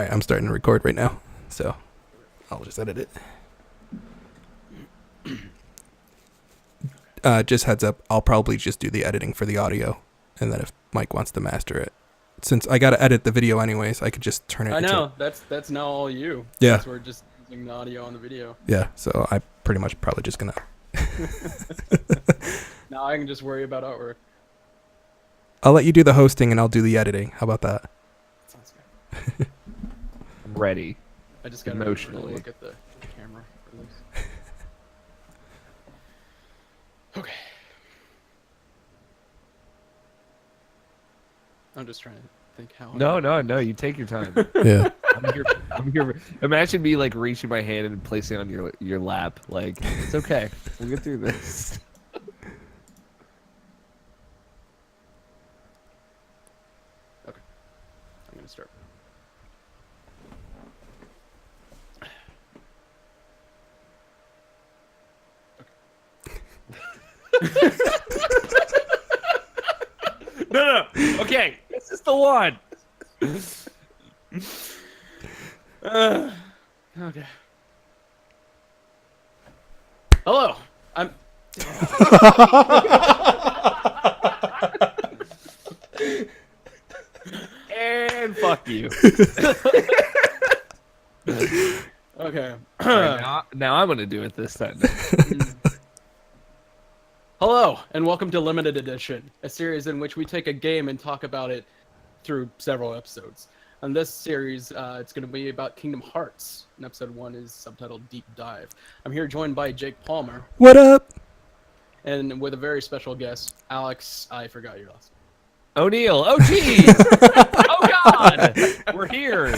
right, I'm starting to record right now, so I'll just edit it. Just heads up, I'll probably just do the editing for the audio, and then if Mike wants to master it, since I gotta edit the video anyways, I could just turn it. I know that's now all you. Yeah, since we're just using the audio on the video. Yeah, so I pretty much probably just gonna. Now I can just worry about artwork. I'll let you do the hosting and I'll do the editing. How about that? Sounds good. I'm ready. I just gotta emotionally look at the camera for this. Okay. I'm just trying to think how. No. You take your time. Yeah. I'm here. Imagine me like reaching my hand and placing it on your lap. Like it's okay. We'll get through this. Okay. I'm gonna start. No. Okay, this is the one. Okay. Hello. I'm. And fuck you. Okay. Right, now I'm gonna do it this time. Hello, and welcome to Limited Edition, a series in which we take a game and talk about it through several episodes. On this series, it's going to be about Kingdom Hearts, and episode 1 is subtitled Deep Dive. I'm here joined by Jake Palmer. What up? And with a very special guest, Alex, I forgot your last Oh, Neill. Oh, jeez. Oh, God. We're here.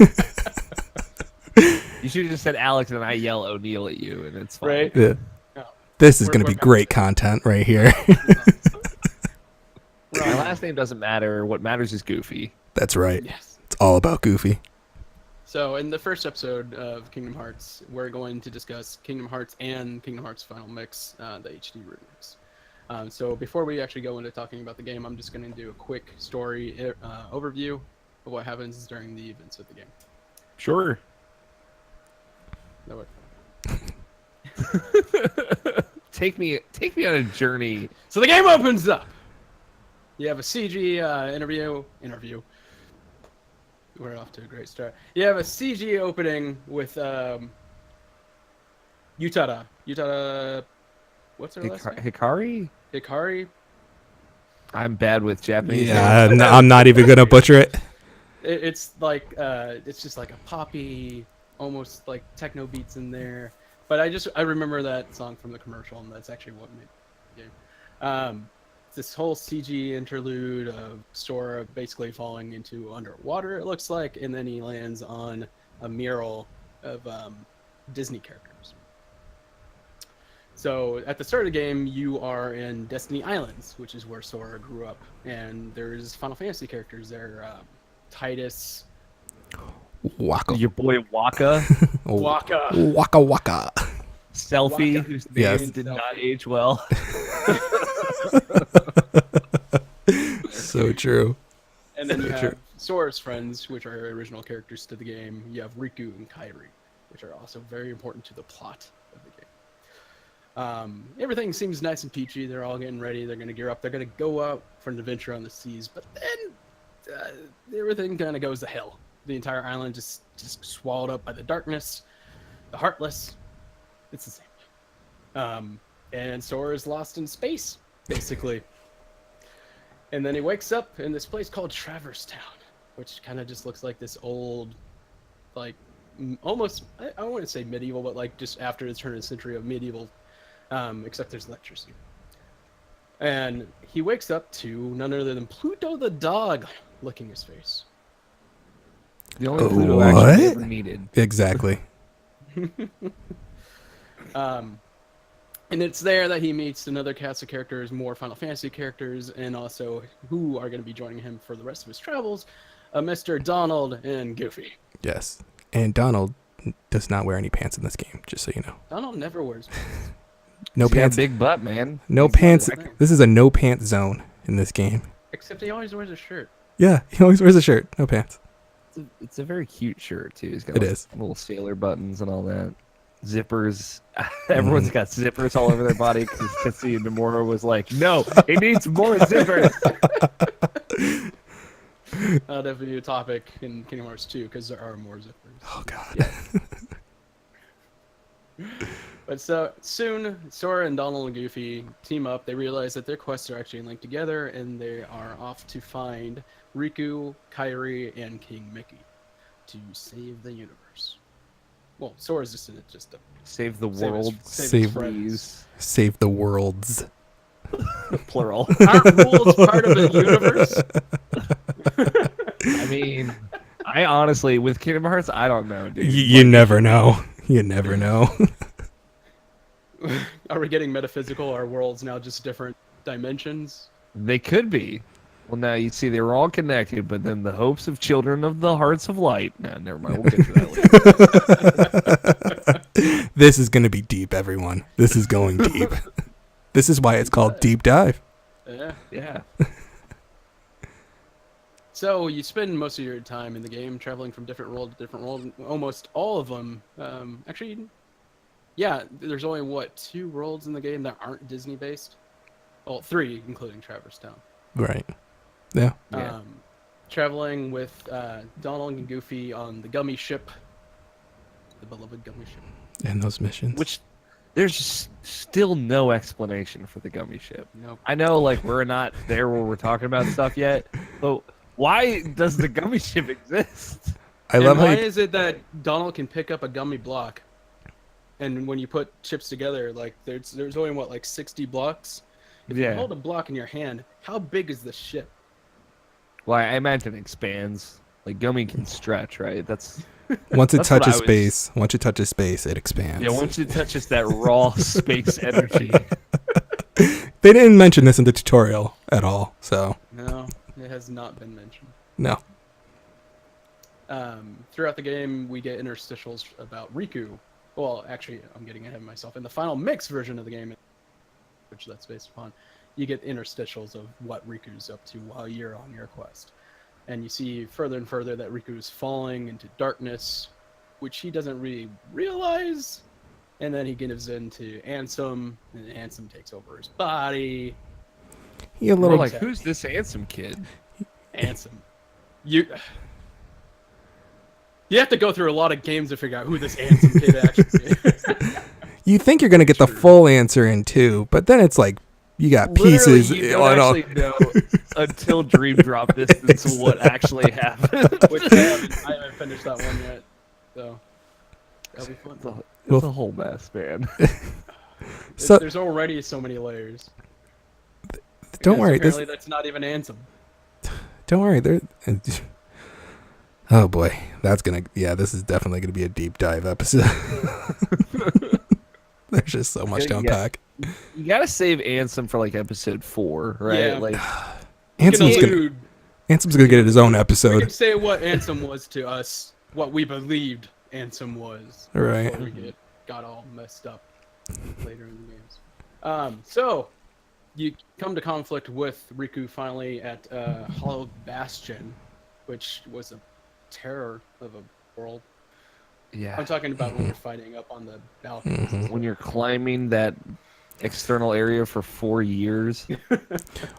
You should have just said Alex and I yell O'Neill at you, and it's fine. Right? Yeah. Oh. This is going to be great content right here. My last name doesn't matter. What matters is Goofy. That's right. Yes. It's all about Goofy. So in the first episode of Kingdom Hearts, we're going to discuss Kingdom Hearts and Kingdom Hearts Final Mix, the HD remix. So before we actually go into talking about the game, I'm just going to do a quick story overview of what happens during the events of the game. Sure. No way. Take me on a journey. So the game opens up. You have a CG interview. We're off to a great start. You have a CG opening with Utada. What's her last name? Hikari. I'm bad with Japanese. Yeah, I'm not even going to butcher it. It's like it's just like a poppy, almost like techno beats in there. But I remember that song from the commercial, and that's actually what made the game. This whole CG interlude of Sora basically falling into underwater, it looks like, and then he lands on a mural of Disney characters. So at the start of the game, you are in Destiny Islands, which is where Sora grew up, and there's Final Fantasy characters there. Titus. Waka. Your boy Waka. Waka. Selfie, Waka. whose name did not age well. So true. And then you have Sora's friends, which are original characters to the game. You have Riku and Kairi, which are also very important to the plot of the game. Everything seems nice and peachy. They're all getting ready. They're going to gear up. They're going to go out for an adventure on the seas. But then everything kind of goes to hell. The entire island just swallowed up by the darkness, the heartless. It's the same. And Sora is lost in space, basically. And then he wakes up in this place called Traverse Town, which kind of just looks like this old, like, almost, I don't want to say medieval, but like just after the turn of the century of medieval, except there's lectures here. And he wakes up to none other than Pluto the dog licking his face. The only Pluto actually ever needed. Exactly. And it's there that he meets another cast of characters, more Final Fantasy characters, and also who are going to be joining him for the rest of his travels, Mr. Donald and Goofy. Yes. And Donald does not wear any pants in this game, just so you know. Donald never wears pants. No He's got a pants. big butt, man. No He's pants. not wearing- This is a no pants zone in this game. Except he always wears a shirt. Yeah, he always wears a shirt. No pants. It's a very cute shirt too. It's got It like, is. little sailor buttons and all that. Zippers. Everyone's got zippers all over their body because Tetsuya Nomura was like, "No, it needs more zippers." Definitely a topic in Kingdom Hearts 2 because there are more zippers. Oh God. But so soon, Sora and Donald and Goofy team up. They realize that their quests are actually linked together, and they are off to find Riku, Kairi, and King Mickey to save the universe. Well, Sora's just in it just to Save the save world. his Save- friends. Save the worlds. Plural. Aren't rules part of the universe? I mean, I honestly, with Kingdom Hearts, I don't know, dude. You never know. You never know. Are we getting metaphysical? Are worlds now just different dimensions? They could be. Well, now you see, they were all connected, but then the hopes of children of the hearts of light. Nah, never mind. We'll get to that later. This is going to be deep, everyone. This is going deep. This is why it's called Deep Dive. Yeah. Yeah. So you spend most of your time in the game traveling from different world to different world. Almost all of them, actually, yeah. There's only 2 worlds in the game that aren't Disney based. Well, 3, including Traverse Town. Right. Yeah. Yeah. Traveling with Donald and Goofy on the Gummy ship, the beloved Gummy ship. And those missions. Which there's still no explanation for the gummy ship. Nope. I know, like, we're not there where we're talking about stuff yet, but why does the gummy ship exist? I love how why you, is it that Donald can pick up a gummy block, and when you put chips together, like there's only 60 blocks. If you Yeah. hold a block in your hand, how big is the ship? Well, I imagine it expands. Like, gummy can stretch, right? That's once it That's what touches I was- space, it expands. yeah. Once it touches that raw space energy. They didn't mention this in the tutorial at all, so No, it has not been mentioned. no. Throughout the game, we get interstitials about Riku. Well, actually, I'm getting ahead of myself. In the final mix version of the game, which that's based upon, you get interstitials of what Riku's up to while you're on your quest. And you see further and further that Riku's falling into darkness, which he doesn't really realize. And then he gives in to Ansem, and Ansem takes over his body. You We're little like, who's this handsome kid? Ansem. You have to go through a lot of games to figure out who this Ansem kid actually is. You think you're gonna get the full answer in 2, but then it's like you got pieces. Literally, you don't actually know until Dream Drop Distance what actually happened. Which I haven't finished that one yet. So that'll be fun. It's a whole mess, man. So There's already so many layers. don't Because worry. This Apparently that's not even Ansem. don't worry. There. Oh boy, this is definitely gonna be a deep dive episode. There's just so much to unpack. You gotta save Ansem for like episode 4, right? Yeah. Like, Ansom's gonna get his own We episode. can say what Ansem was to us, what we believed Ansem was. Right. Before we got all messed up later in the games. So you come to conflict with Riku finally at Hollow Bastion, which was a terror of a world. yeah. I'm talking about when you're fighting up on the balconies. When you're climbing that external area for 4 years.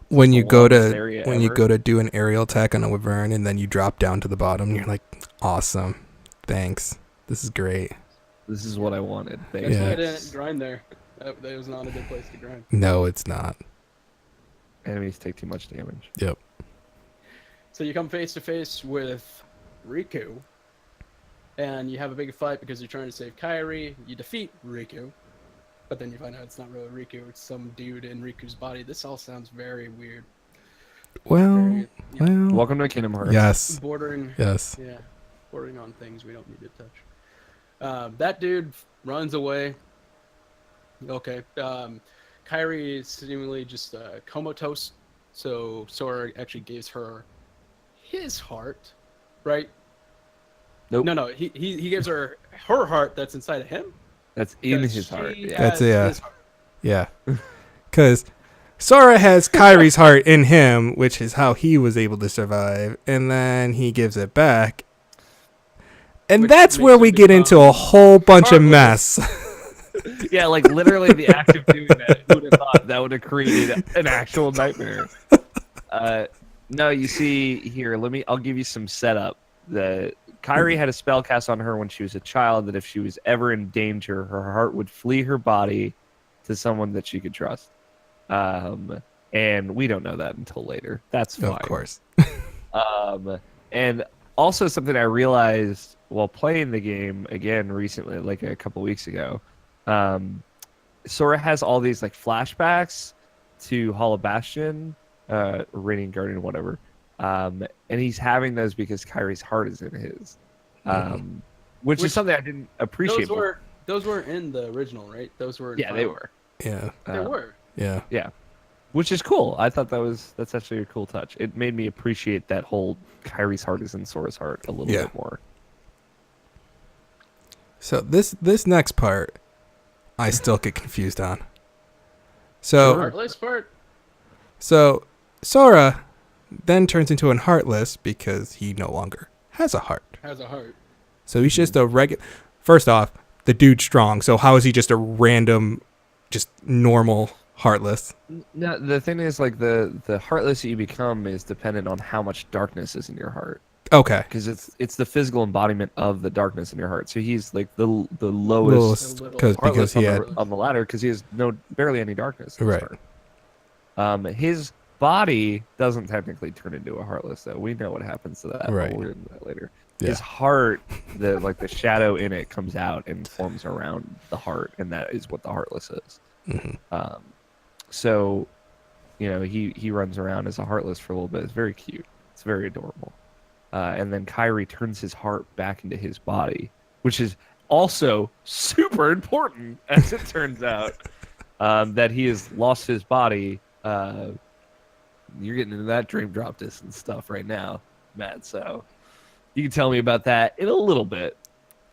When you the go longest to area when you ever. go to do an aerial attack on a wyvern and then you drop down to the bottom, and you're like, awesome, thanks, this is great. This is what I wanted. That's Thanks. why I Yeah. didn't grind there. That was not a good place to grind. No, it's not. Enemies take too much damage. Yep. So you come face to face with Riku, and you have a big fight because you're trying to save Kairi. You defeat Riku, but then you find out it's not really Riku, it's some dude in Riku's body. This all sounds very weird. Well, Very, well. Welcome to Kingdom Hearts. Yes. bordering, Yes. yeah, bordering on things we don't need to touch. That dude runs away. Okay. Kairi is seemingly just comatose, so Sora actually gives her his heart, right? Nope. No, he gives her heart that's inside of him. That's in Because his heart. she Yeah. That's has yeah. his heart. Yeah. Because Sora has Kairi's heart in him, which is how he was able to survive, and then he gives it back, And Which that's makes where her we get into a become whole bunch of heartless. mess. Yeah, like literally the act of doing that. Who would have thought that would have created an actual nightmare? No, you see here. I'll give you some setup. Kyrie had a spell cast on her when she was a child that if she was ever in danger, her heart would flee her body to someone that she could trust. And we don't know that until later. That's fine. Of course. And also something I realized while playing the game again recently, like a couple weeks ago, Sora has all these like flashbacks to Hall of Bastion, Radiant Guardian, whatever. And he's having those because Kyrie's heart is in his, which is something I didn't appreciate. Those were in the original, right? Those were. They were. Yeah. They were. Yeah. Yeah. Which is cool. I thought that's actually a cool touch. It made me appreciate that whole Kyrie's heart is in Sora's heart a little bit more. So this next part, I still get confused on. So Heartless part. So Sora then turns into an heartless because he no longer has a heart. So he's just a regular. First off, the dude's strong. So how is he just a random, just normal heartless? No, the thing is, like the heartless that you become is dependent on how much darkness is in your heart. Okay. Because it's the physical embodiment of the darkness in your heart. So he's like the lowest because he had on the ladder because he has barely any darkness in his right. heart. His body doesn't technically turn into a heartless though. We know what happens to that. Right. But we'll get into that later. Yeah. His heart, the shadow in it comes out and forms around the heart, and that is what the heartless is. Mm-hmm. So, he runs around as a heartless for a little bit. It's very cute. It's very adorable. And then Kyrie turns his heart back into his body, which is also super important, as it turns out, that he has lost his body. You're getting into that dream drop distance stuff right now, Matt. So you can tell me about that in a little bit,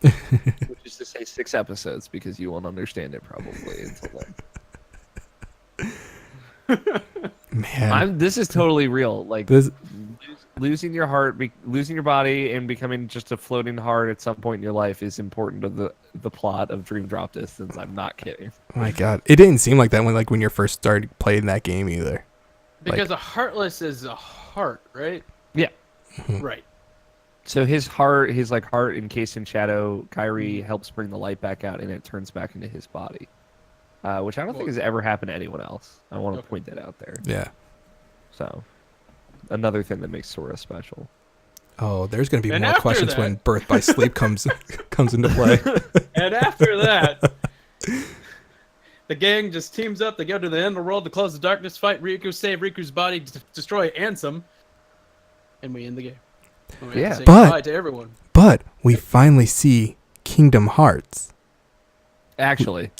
which is to say 6 episodes, because you won't understand it probably until then. Man, this is totally real. Like this. Losing your heart, losing your body, and becoming just a floating heart at some point in your life is important to the plot of Dream Drop Distance. I'm not kidding. Oh my God, it didn't seem like that when you first started playing that game either. Because a heartless is a heart, right? Yeah. Right. So his heart encased in shadow, Kyrie helps bring the light back out, and it turns back into his body, which I don't think has ever happened to anyone else. I want to point that out there. Yeah. So. Another thing that makes Sora special. Oh, there's going to be And more after questions that- when Birth by Sleep comes into play. And after that, the gang just teams up. They go to the end of the world to close the darkness, fight Riku, save Riku's body, destroy Ansem, and we end the game. And we have to say goodbye to everyone. But we finally see Kingdom Hearts. Actually.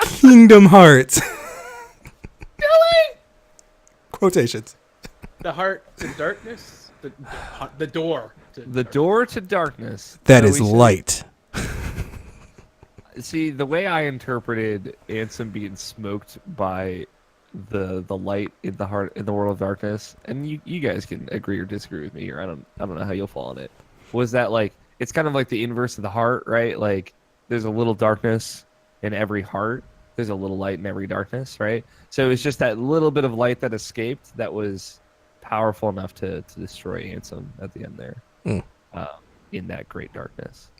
Kingdom Hearts. Quotations. The heart to darkness, the door. The door to darkness. That is light. See, the way I interpreted Ansem being smoked by the light in the heart in the world of darkness, and you guys can agree or disagree with me here. I don't know how you'll fall on it. Was that like it's kind of like the inverse of the heart, right? Like there's a little darkness in every heart. There's a little light in every darkness, right? So it's just that little bit of light that escaped that was powerful enough to destroy Ansem at the end there, in that great darkness.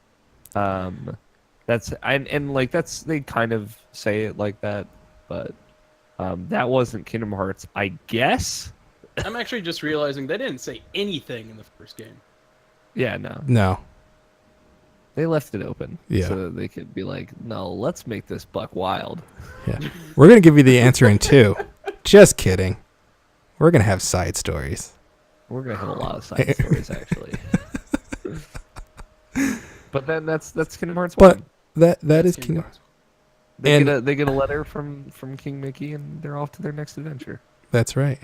They kind of say it like that, but that wasn't Kingdom Hearts, I guess. I'm actually just realizing they didn't say anything in the first game. Yeah, No. They left it open, Yeah. so that they could be like, no, let's make this buck wild. Yeah. We're going to give you the answer in 2. Just kidding. We're going to have side stories. We're gonna have a lot of side stories, actually. But then that's Kingdom Hearts 1. But that is Kingdom Hearts. They get a letter from King Mickey, and they're off to their next adventure. That's right.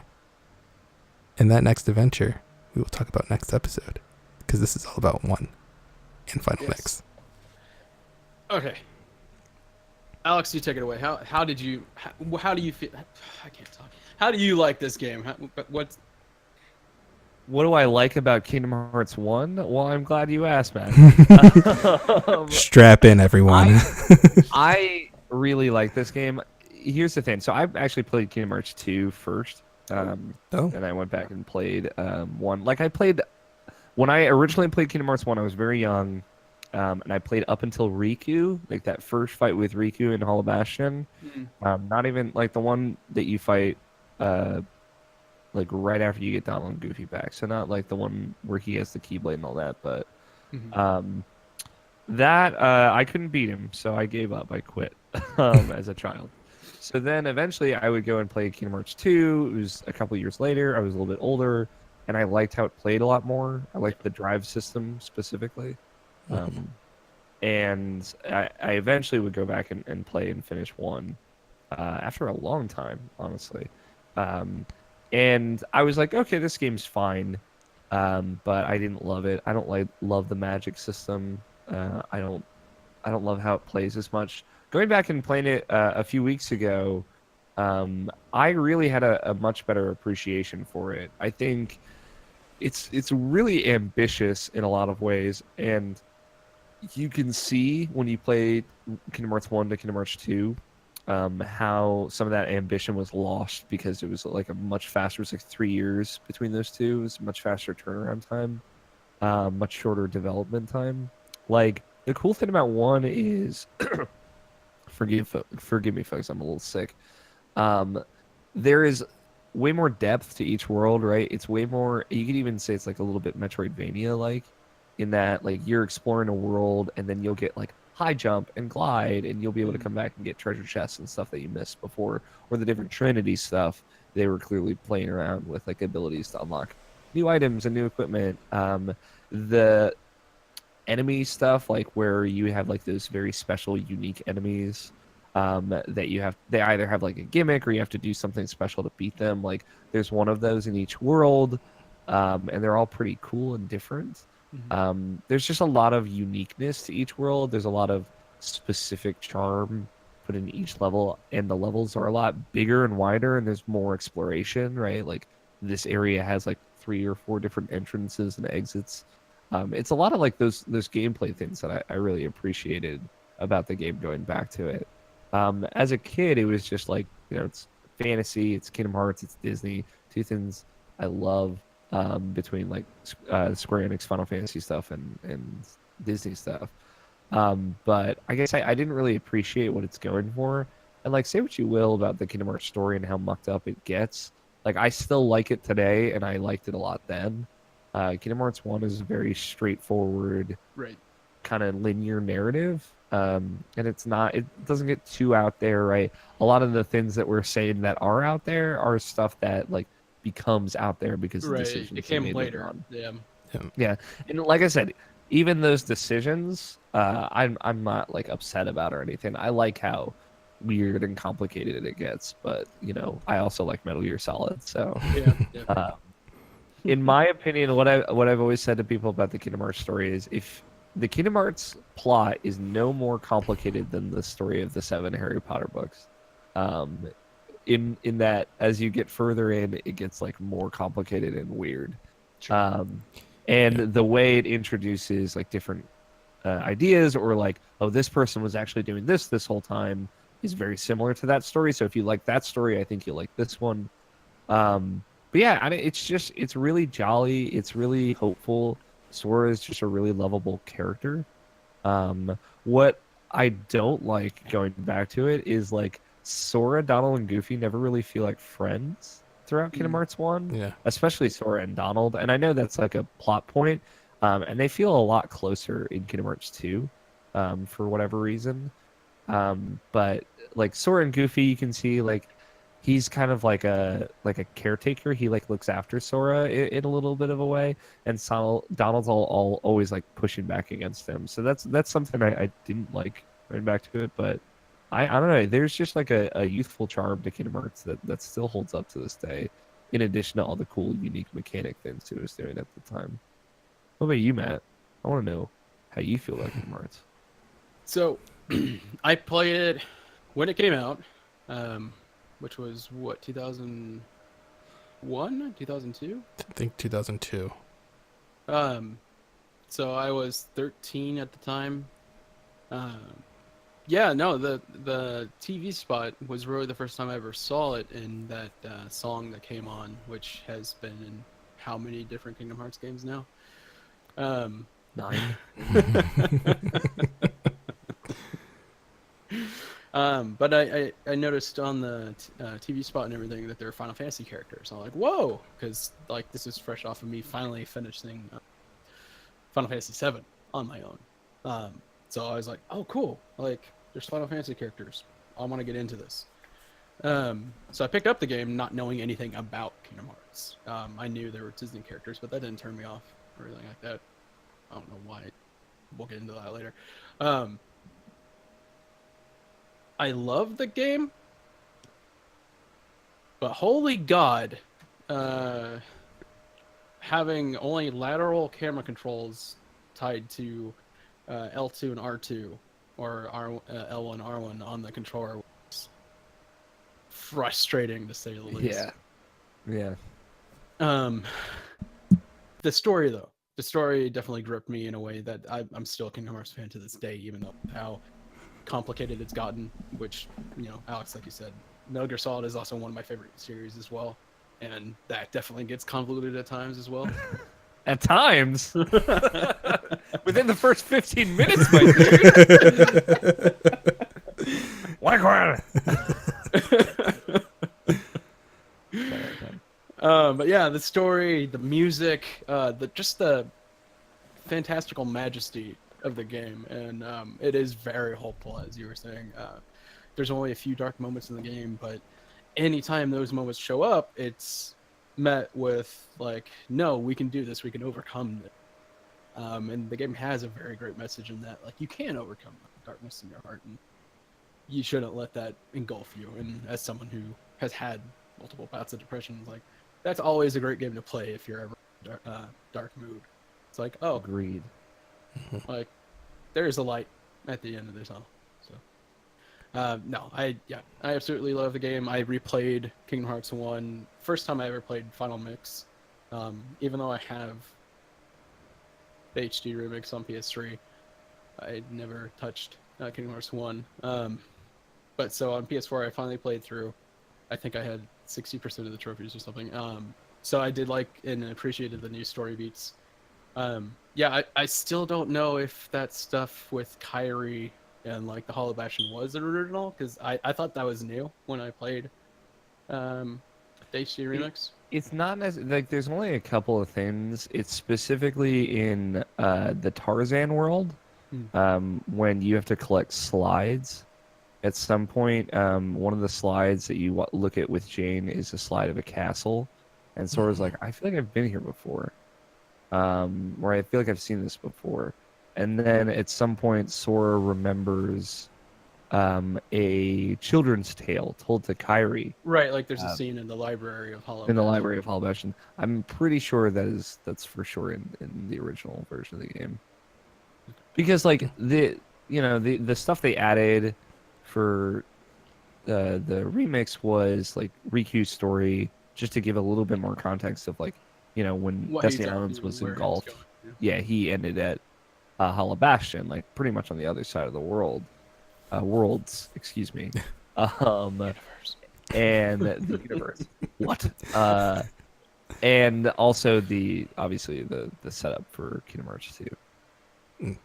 And that next adventure, we will talk about next episode, because this is all about 1 and Final Mix. Okay. Alex, you take it away. How do you feel? I can't talk. How do you like this game? what do I like about Kingdom Hearts 1? Well, I'm glad you asked, man. Strap in, everyone. I really like this game. Here's the thing. So I actually played Kingdom Hearts 2 first. And I went back and played 1. Like, when I originally played Kingdom Hearts 1, I was very young. And I played up until Riku, like that first fight with Riku in Hall of Bastion. Not even like the one that you fight like right after you get Donald and Goofy back. So not like the one where he has the Keyblade and all that, but that I couldn't beat him, so I gave up. I quit as a child. So then eventually I would go and play Kingdom Hearts 2. It was a couple years later. I was a little bit older, and I liked how it played a lot more. I liked the drive system specifically. And I eventually would go back and play and finish 1 after a long time, honestly. And I was like, okay, this game's fine, but I didn't love it. I don't love the magic system. I don't love how it plays as much. Going back and playing it a few weeks ago, I really had a much better appreciation for it. I think it's really ambitious in a lot of ways, and you can see when you play Kingdom Hearts 1 to Kingdom Hearts 2 how some of that ambition was lost because it was like a much faster. It was like 3 years between those two. It was a much faster turnaround time, much shorter development time. Like, the cool thing about 1 is, forgive me, folks, I'm a little sick. There is way more depth to each world, right? It's way more. You could even say it's like a little bit Metroidvania-like, in that like you're exploring a world and then you'll get like high jump and glide, and you'll be able to come back and get treasure chests and stuff that you missed before, or the different Trinity stuff. They were clearly playing around with like abilities to unlock new items and new equipment. The enemy stuff, like where you have like those very special, unique enemies that you have. They either have like a gimmick or you have to do something special to beat them. Like, there's one of those in each world, and they're all pretty cool and different. There's just a lot of uniqueness to each world. There's a lot of specific charm put in each level, and the levels are a lot bigger and wider, and there's more exploration, right? Like, this area has like 3 or 4 different entrances and exits. It's a lot of like those gameplay things that I really appreciated about the game going back to it. As a kid, it was just like, it's fantasy, it's Kingdom Hearts, it's Disney, 2 things I love. Between like Square Enix Final Fantasy stuff and Disney stuff. But I guess I didn't really appreciate what it's going for. And like, say what you will about the Kingdom Hearts story and how mucked up it gets. Like, I still like it today, and I liked it a lot then. Kingdom Hearts 1 is a very straightforward, right, kind of linear narrative. And it doesn't get too out there, right? A lot of the things that we're saying that are out there are stuff that like becomes out there because of decisions it came made later on. Yeah, And like I said, even those decisions, I'm not like upset about or anything. I like how weird and complicated it gets, but I also like Metal Gear Solid. So in my opinion, what I've always said to people about the Kingdom Hearts story is, if the Kingdom Hearts plot is no more complicated than the story of the 7 Harry Potter books. In that, as you get further in, it gets like more complicated and weird. Sure. The way it introduces like different ideas, or like, oh, this person was actually doing this whole time, is very similar to that story. So if you like that story, I think you'll like this one. But yeah, I mean, it's really jolly. It's really hopeful. Sora is just a really lovable character. What I don't like, going back to it, is like, Sora, Donald, and Goofy never really feel like friends throughout Kingdom Hearts 1. Yeah. Especially Sora and Donald. And I know that's like a plot point. And they feel a lot closer in Kingdom Hearts 2, for whatever reason. But like Sora and Goofy, you can see like he's kind of like a caretaker. He like looks after Sora in a little bit of a way, and Donald's all always like pushing back against him. So that's something I didn't like going back to it, but I don't know. There's just like a youthful charm to Kingdom Hearts that still holds up to this day, in addition to all the cool, unique mechanic things it was doing at the time. What about you, Matt? I want to know how you feel about Kingdom Hearts. So, I played it when it came out, which was what, 2002? I think 2002. So I was 13 at the time. Yeah, no, the TV spot was really the first time I ever saw it in that song that came on, which has been in how many different Kingdom Hearts games now? 9. But I noticed on the TV spot and everything that there were Final Fantasy characters. I'm like, whoa, because like this is fresh off of me finally finishing Final Fantasy VII on my own. So I was like, oh, cool. Like, there's Final Fantasy characters. I want to get into this. So I picked up the game not knowing anything about Kingdom Hearts. I knew there were Disney characters, but that didn't turn me off or anything like that. I don't know why. We'll get into that later. I love the game, but holy God, having only lateral camera controls tied to L2 and R2 or L1 R1 on the controller was frustrating to say the least. Yeah. The story though, the story definitely gripped me in a way that I'm still a Kingdom Hearts fan to this day, even though how complicated it's gotten, which, you know, Alex, like you said, Metal Gear Solid is also one of my favorite series as well, and that definitely gets convoluted at times as well. At times? Within the first 15 minutes, my dude. But yeah, the story, the music, the fantastical majesty of the game, and it is very hopeful, as you were saying. There's only a few dark moments in the game, but anytime those moments show up, it's met with like, no, we can do this, we can overcome this. And the game has a very great message in that, like, you can overcome darkness in your heart, and you shouldn't let that engulf you. And as someone who has had multiple bouts of depression, like, that's always a great game to play if you're ever in dark mood. It's like, oh, agreed. Like, there's a light at the end of this tunnel. So, no, I absolutely love the game. I replayed Kingdom Hearts 1, first time I ever played Final Mix. Even though I have the HD remix on PS3, I never touched Kingdom Hearts 1. But so on PS4, I finally played through. I think I had 60% of the trophies or something. So I did like and appreciated the new story beats. Yeah, I still don't know if that stuff with Kairi and like the Hollow Bastion was original, because I thought that was new when I played the HD remix. It's not as like there's only a couple of things. It's specifically in the Tarzan world, when you have to collect slides. At some point, one of the slides that you look at with Jane is a slide of a castle, and Sora's like, I feel like I've been here before. Or I feel like I've seen this before. And then at some point, Sora remembers a children's tale told to Kairi. Right, like there's a scene in the library of Hollow Bastion. In the library of Hollow Bastion. I'm pretty sure that's for sure in the original version of the game. Because like the stuff they added for the remix was like Riku's story, just to give a little bit more context of like, when Destiny Islands was engulfed, he ended at Hollow Bastion, like pretty much on the other side of the worlds, excuse me. Universe. And the universe. What? And also obviously the setup for Kingdom Hearts 2.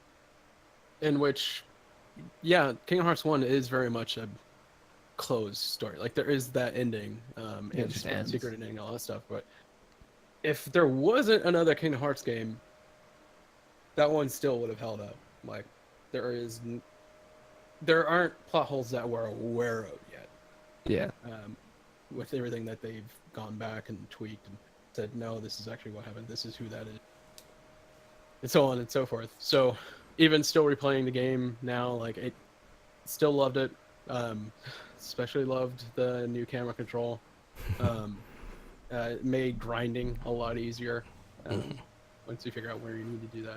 In which, Kingdom Hearts 1 is very much a closed story. Like, there is that ending, and secret ending and all that stuff, but if there wasn't another Kingdom Hearts game, that one still would have held up. Like, there aren't plot holes that we're aware of yet. Yeah. With everything that they've gone back and tweaked and said, no, this is actually what happened. This is who that is. And so on and so forth. So even still replaying the game now, like, I still loved it. Especially loved the new camera control. It made grinding a lot easier once you figure out where you need to do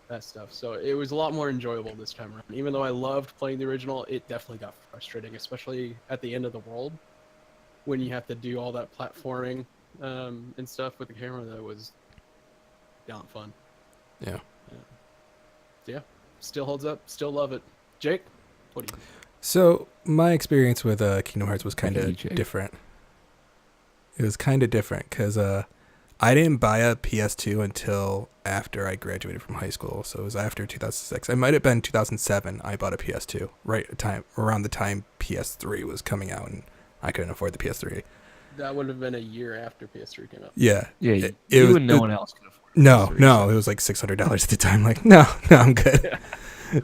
that stuff. So it was a lot more enjoyable this time around. Even though I loved playing the original, it definitely got frustrating, especially at the end of the world when you have to do all that platforming and stuff with the camera that was beyond fun. Yeah. Yeah. Still holds up. Still love it. Jake, what do you think? So my experience with Kingdom Hearts was kind of different. It was kind of different because I didn't buy a PS2 until after I graduated from high school. So it was after 2006. It might have been 2007 I bought a PS2, around the time PS3 was coming out, and I couldn't afford the PS3. That would have been a year after PS3 came out. Yeah. Yeah, you and no one else could afford it. No, it was like $600 at the time. Like, no, I'm good.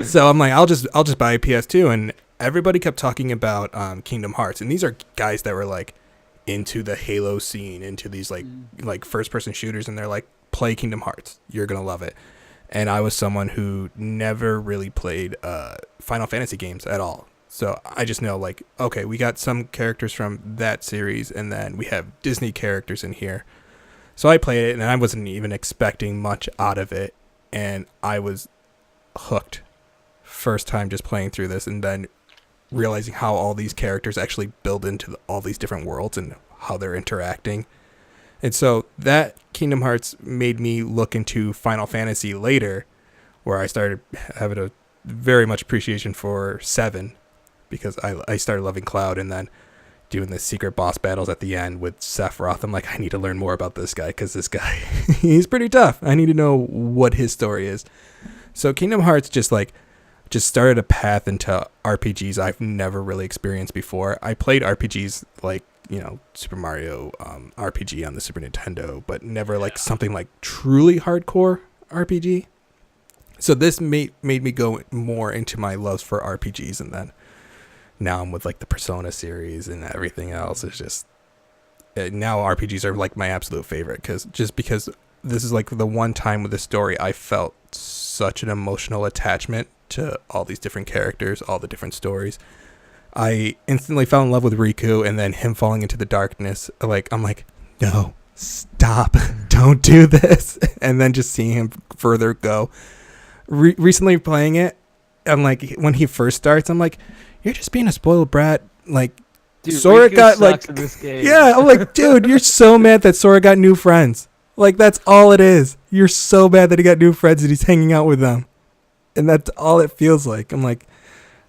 So I'm like, I'll just buy a PS2, and everybody kept talking about Kingdom Hearts, and these are guys that were like into the Halo scene, into these like first person shooters, and they're like, play Kingdom Hearts, you're gonna love it. And I was someone who never really played Final Fantasy games at all, so I just know, like, okay, we got some characters from that series, and then we have Disney characters in here. So I played it, and I wasn't even expecting much out of it, and I was hooked first time just playing through this, and then realizing how all these characters actually build into all these different worlds and how they're interacting. And so that Kingdom Hearts made me look into Final Fantasy later, where I started having a very much appreciation for 7, because I started loving Cloud, and then doing the secret boss battles at the end with Sephiroth. I'm like, I need to learn more about this guy, because this guy, he's pretty tough. I need to know what his story is. So Kingdom Hearts just started a path into RPGs I've never really experienced before. I played RPGs like, Super Mario RPG on the Super Nintendo, but never like something like truly hardcore RPG. So this made me go more into my loves for RPGs, and then now I'm with like the Persona series and everything else. It's just now RPGs are like my absolute favorite, because this is like the one time with the story I felt such an emotional attachment to all these different characters, all the different stories. I instantly fell in love with Riku, and then him falling into the darkness. Like, I'm like, no, stop, don't do this. And then just seeing him further go. Recently playing it, I'm like, when he first starts, I'm like, you're just being a spoiled brat. Like, dude, Sora Riku got sucks like, in this game. yeah, I'm like, dude, you're so mad that Sora got new friends. Like, that's all it is. You're so mad that he got new friends and he's hanging out with them. And that's all it feels like. I'm like,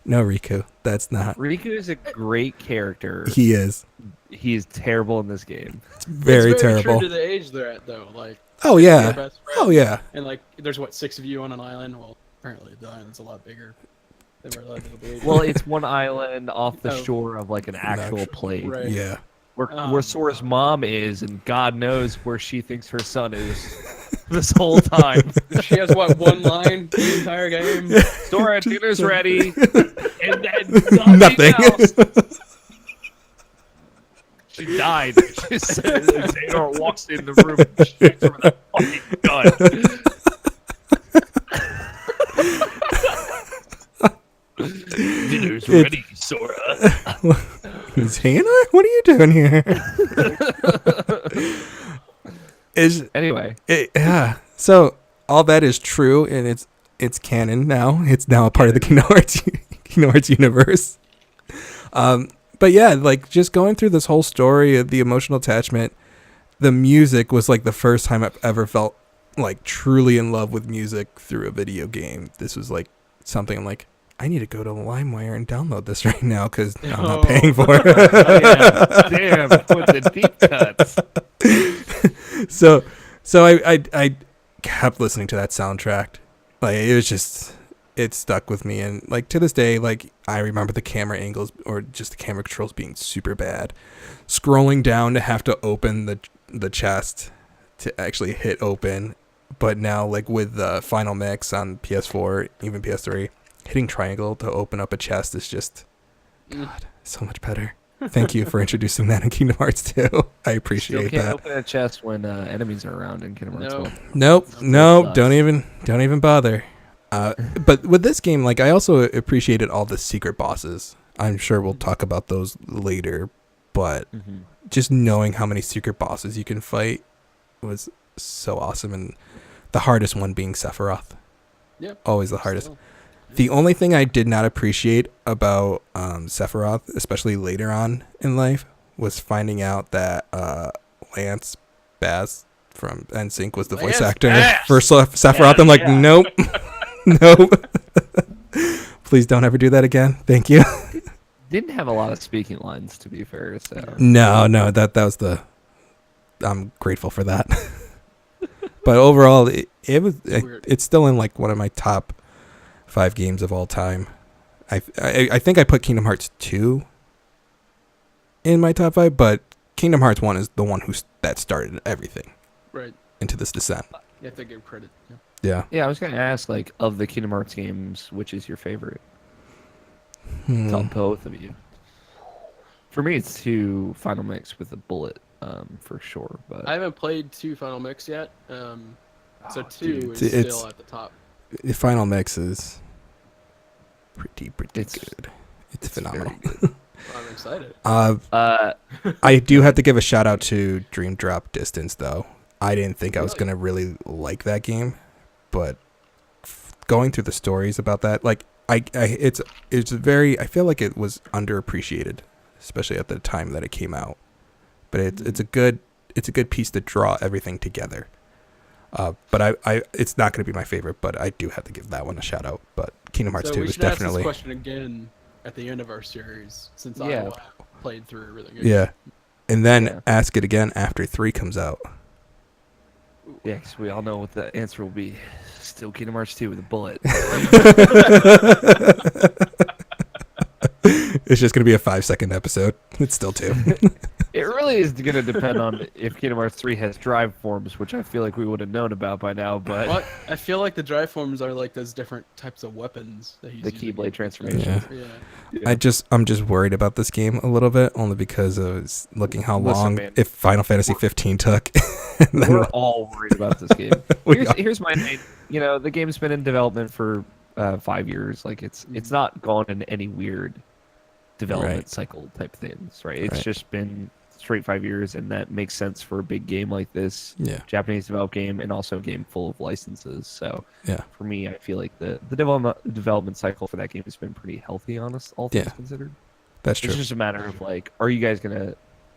no, Riku, that's not. Riku is a great character. He is. He is terrible in this game. It's very terrible. True to the age they're at, though. Like, oh yeah. Oh yeah. And like, there's 6 of you on an island. Well, apparently the island's a lot bigger than we're led to believe. Well, it's one island off the shore of like an actual place. Right. Yeah. Where Sora's mom is, and God knows where she thinks her son is this whole time. She has one line the entire game? Sora, dinner's ready, and then nothing else. She died. Xehanort walks in the room and shoots her with a fucking gun. Dinner's ready, Sora. Xehanort, what are you doing here? Anyway. Yeah. So all that is true, and it's canon now. It's now a part of the Kingdom Hearts universe. But yeah, like, just going through this whole story of the emotional attachment, the music was like the first time I've ever felt like truly in love with music through a video game. This was like something I'm like, I need to go to LimeWire and download this right now, because I'm not paying for it. Damn, with the deep cuts. So I kept listening to that soundtrack. Like, it stuck with me, and like to this day, like, I remember the camera angles or just the camera controls being super bad. Scrolling down to have to open the chest to actually hit open. But now, like, with the Final Mix on PS4, even PS3, hitting triangle to open up a chest is just, God, so much better. Thank you for introducing that in Kingdom Hearts 2. I appreciate Still can't that. open a chest when enemies are around in Kingdom Hearts 2. Nope. Don't even bother. But with this game, like, I also appreciated all the secret bosses. I'm sure we'll talk about those later, but just knowing how many secret bosses you can fight was so awesome, and the hardest one being Sephiroth. Yep. Always the hardest. The only thing I did not appreciate about Sephiroth, especially later on in life, was finding out that Lance Bass from NSYNC was the Lance voice actor Bass! for Sephiroth. I'm like, nope. Nope. Please don't ever do that again. Thank you. Didn't have a lot of speaking lines, to be fair. So No, that was the. I'm grateful for that. But overall, it's still in like one of my top 5 games of all time. I think I put Kingdom Hearts 2 in my top 5, but Kingdom Hearts 1 is the one that started everything. Right. Into this descent. You have to give credit. Yeah. Yeah. yeah, I was gonna ask, like, of the Kingdom Hearts games, which is your favorite? Tell both of you. For me, it's 2 Final Mix with a bullet, for sure. But I haven't played 2 Final Mix yet, so 2 dude. is still at the top. The Final Mix is pretty It's good. It's phenomenal. very good. I'm excited. I do have to give a shout out to Dream Drop Distance, though. I didn't think I was gonna really like that game, but going through the stories about that, like it's very. I feel like it was underappreciated, especially at the time that it came out. But it's a good piece to draw everything together. But it's not going to be my favorite, but I do have to give that one a shout out. But Kingdom Hearts 2 is definitely. We should ask this question again at the end of our series, since I played through everything. Yeah, and then ask it again after 3 comes out. Yeah, because we all know what the answer will be. Still Kingdom Hearts 2 with a bullet. It's just going to be a 5-second episode. It's still 2. It really is going to depend on if Kingdom Hearts 3 has drive forms, which I feel like we would have known about by now. But well, I feel like the drive forms are like those different types of weapons that he's the using. Keyblade transformation. Yeah. I'm just worried about this game a little bit, only because of looking how long man. if Final Fantasy 15 took. We're all worried about this game. Here's my main. You know, the game's been in development for 5 years. Like it's not gone in any weird development cycle type things, right? It's just been straight 5 years, and that makes sense for a big game like this. Yeah. Japanese developed game, and also a game full of licenses. So yeah, for me, I feel like the development cycle for that game has been pretty healthy, all things considered. That's true. It's just a matter of like, are you guys gonna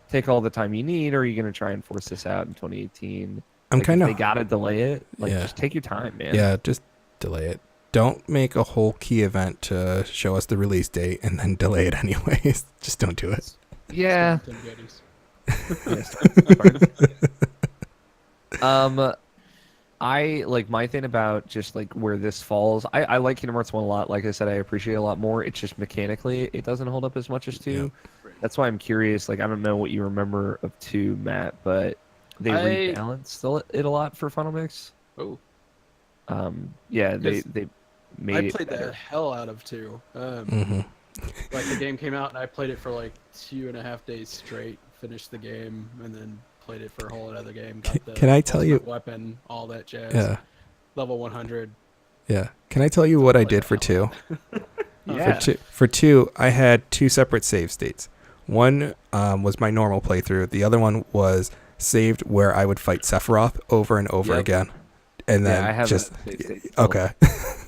take all the time you need, or are you gonna try and force this out in 2018? They gotta delay it. Just take your time, man. Yeah, just delay it. Don't make a whole key event to show us the release date and then delay it anyways. Just don't do it. Yeah. I like my thing about just like where this falls. I like Kingdom Hearts 1 a lot. Like I said, I appreciate it a lot more. It's just mechanically, it doesn't hold up as much as 2. Yeah. That's why I'm curious. Like, I don't know what you remember of 2, Matt, but they rebalanced it a lot for Final Mix. Oh. Yeah, they made it played better. the hell out of 2. Like the game came out and I played it for like 2.5 days straight, finished the game, and then played it for a whole other game. Can I tell you weapon, all that jazz? Yeah. Level 100. Yeah. Can I tell you what I did for 2? Yeah. For 2, I had 2 separate save states. One was my normal playthrough. The other one was saved where I would fight Sephiroth over and over again. And then I have just okay.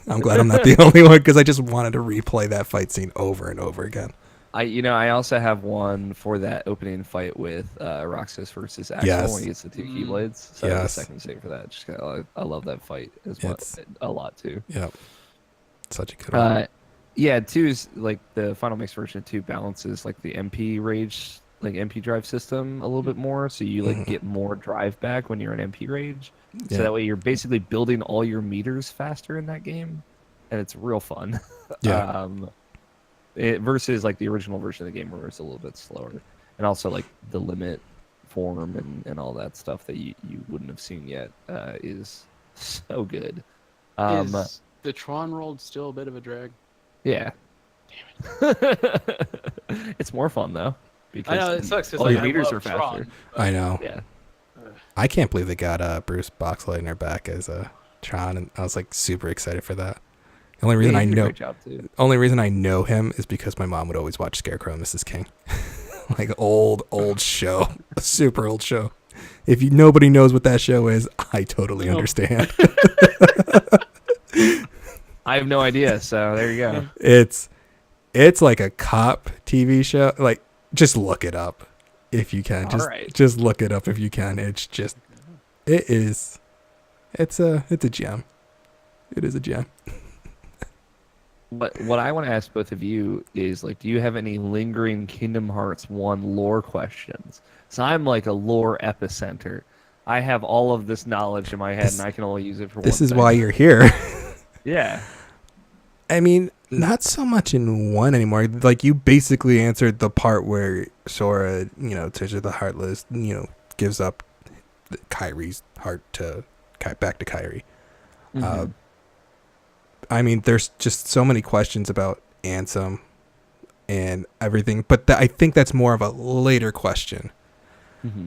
I'm glad I'm not the only one, because I just wanted to replay that fight scene over and over again. I also have one for that opening fight with Roxas versus Axel when he gets the 2 Keyblades. So I have a second save for that. Just I love that fight as well a lot too. Yeah, such a good one. Yeah, 2 is like the Final Mix version of 2 balances like the MP rage, like MP drive system a little bit more, so you like get more drive back when you're in MP rage. So that way you're basically building all your meters faster in that game, and it's real fun. Yeah. Versus like the original version of the game where it's a little bit slower, and also like the limit form and all that stuff that you wouldn't have seen yet is so good. Is the Tron world still a bit of a drag? Yeah. Damn it. It's more fun though. Because I know it sucks because all your meters are faster. Tron, I know. Yeah. I can't believe they got Bruce Boxleitner back as Tron, and I was like super excited for that. The only reason only reason I know him is because my mom would always watch Scarecrow and Mrs. King. Like old show. A super old show. If nobody knows what that show is, I totally understand. I have no idea, so there you go. It's like a cop TV show. Like, just look it up. if you can. All right. Just look it up if you can. It's a gem. It is a gem. What I want to ask both of you is, like, do you have any lingering Kingdom Hearts 1 lore questions? So I'm like a lore epicenter. I have all of this knowledge in my head, and I can only use it for one thing. This is why you're here. Yeah. I mean, not so much in 1 anymore. Like, you basically answered the part where Sora, Tisha the Heartless, gives up Kyrie's heart back to Kyrie. Mm-hmm. I mean, there's just so many questions about Ansem and everything, but I think that's more of a later question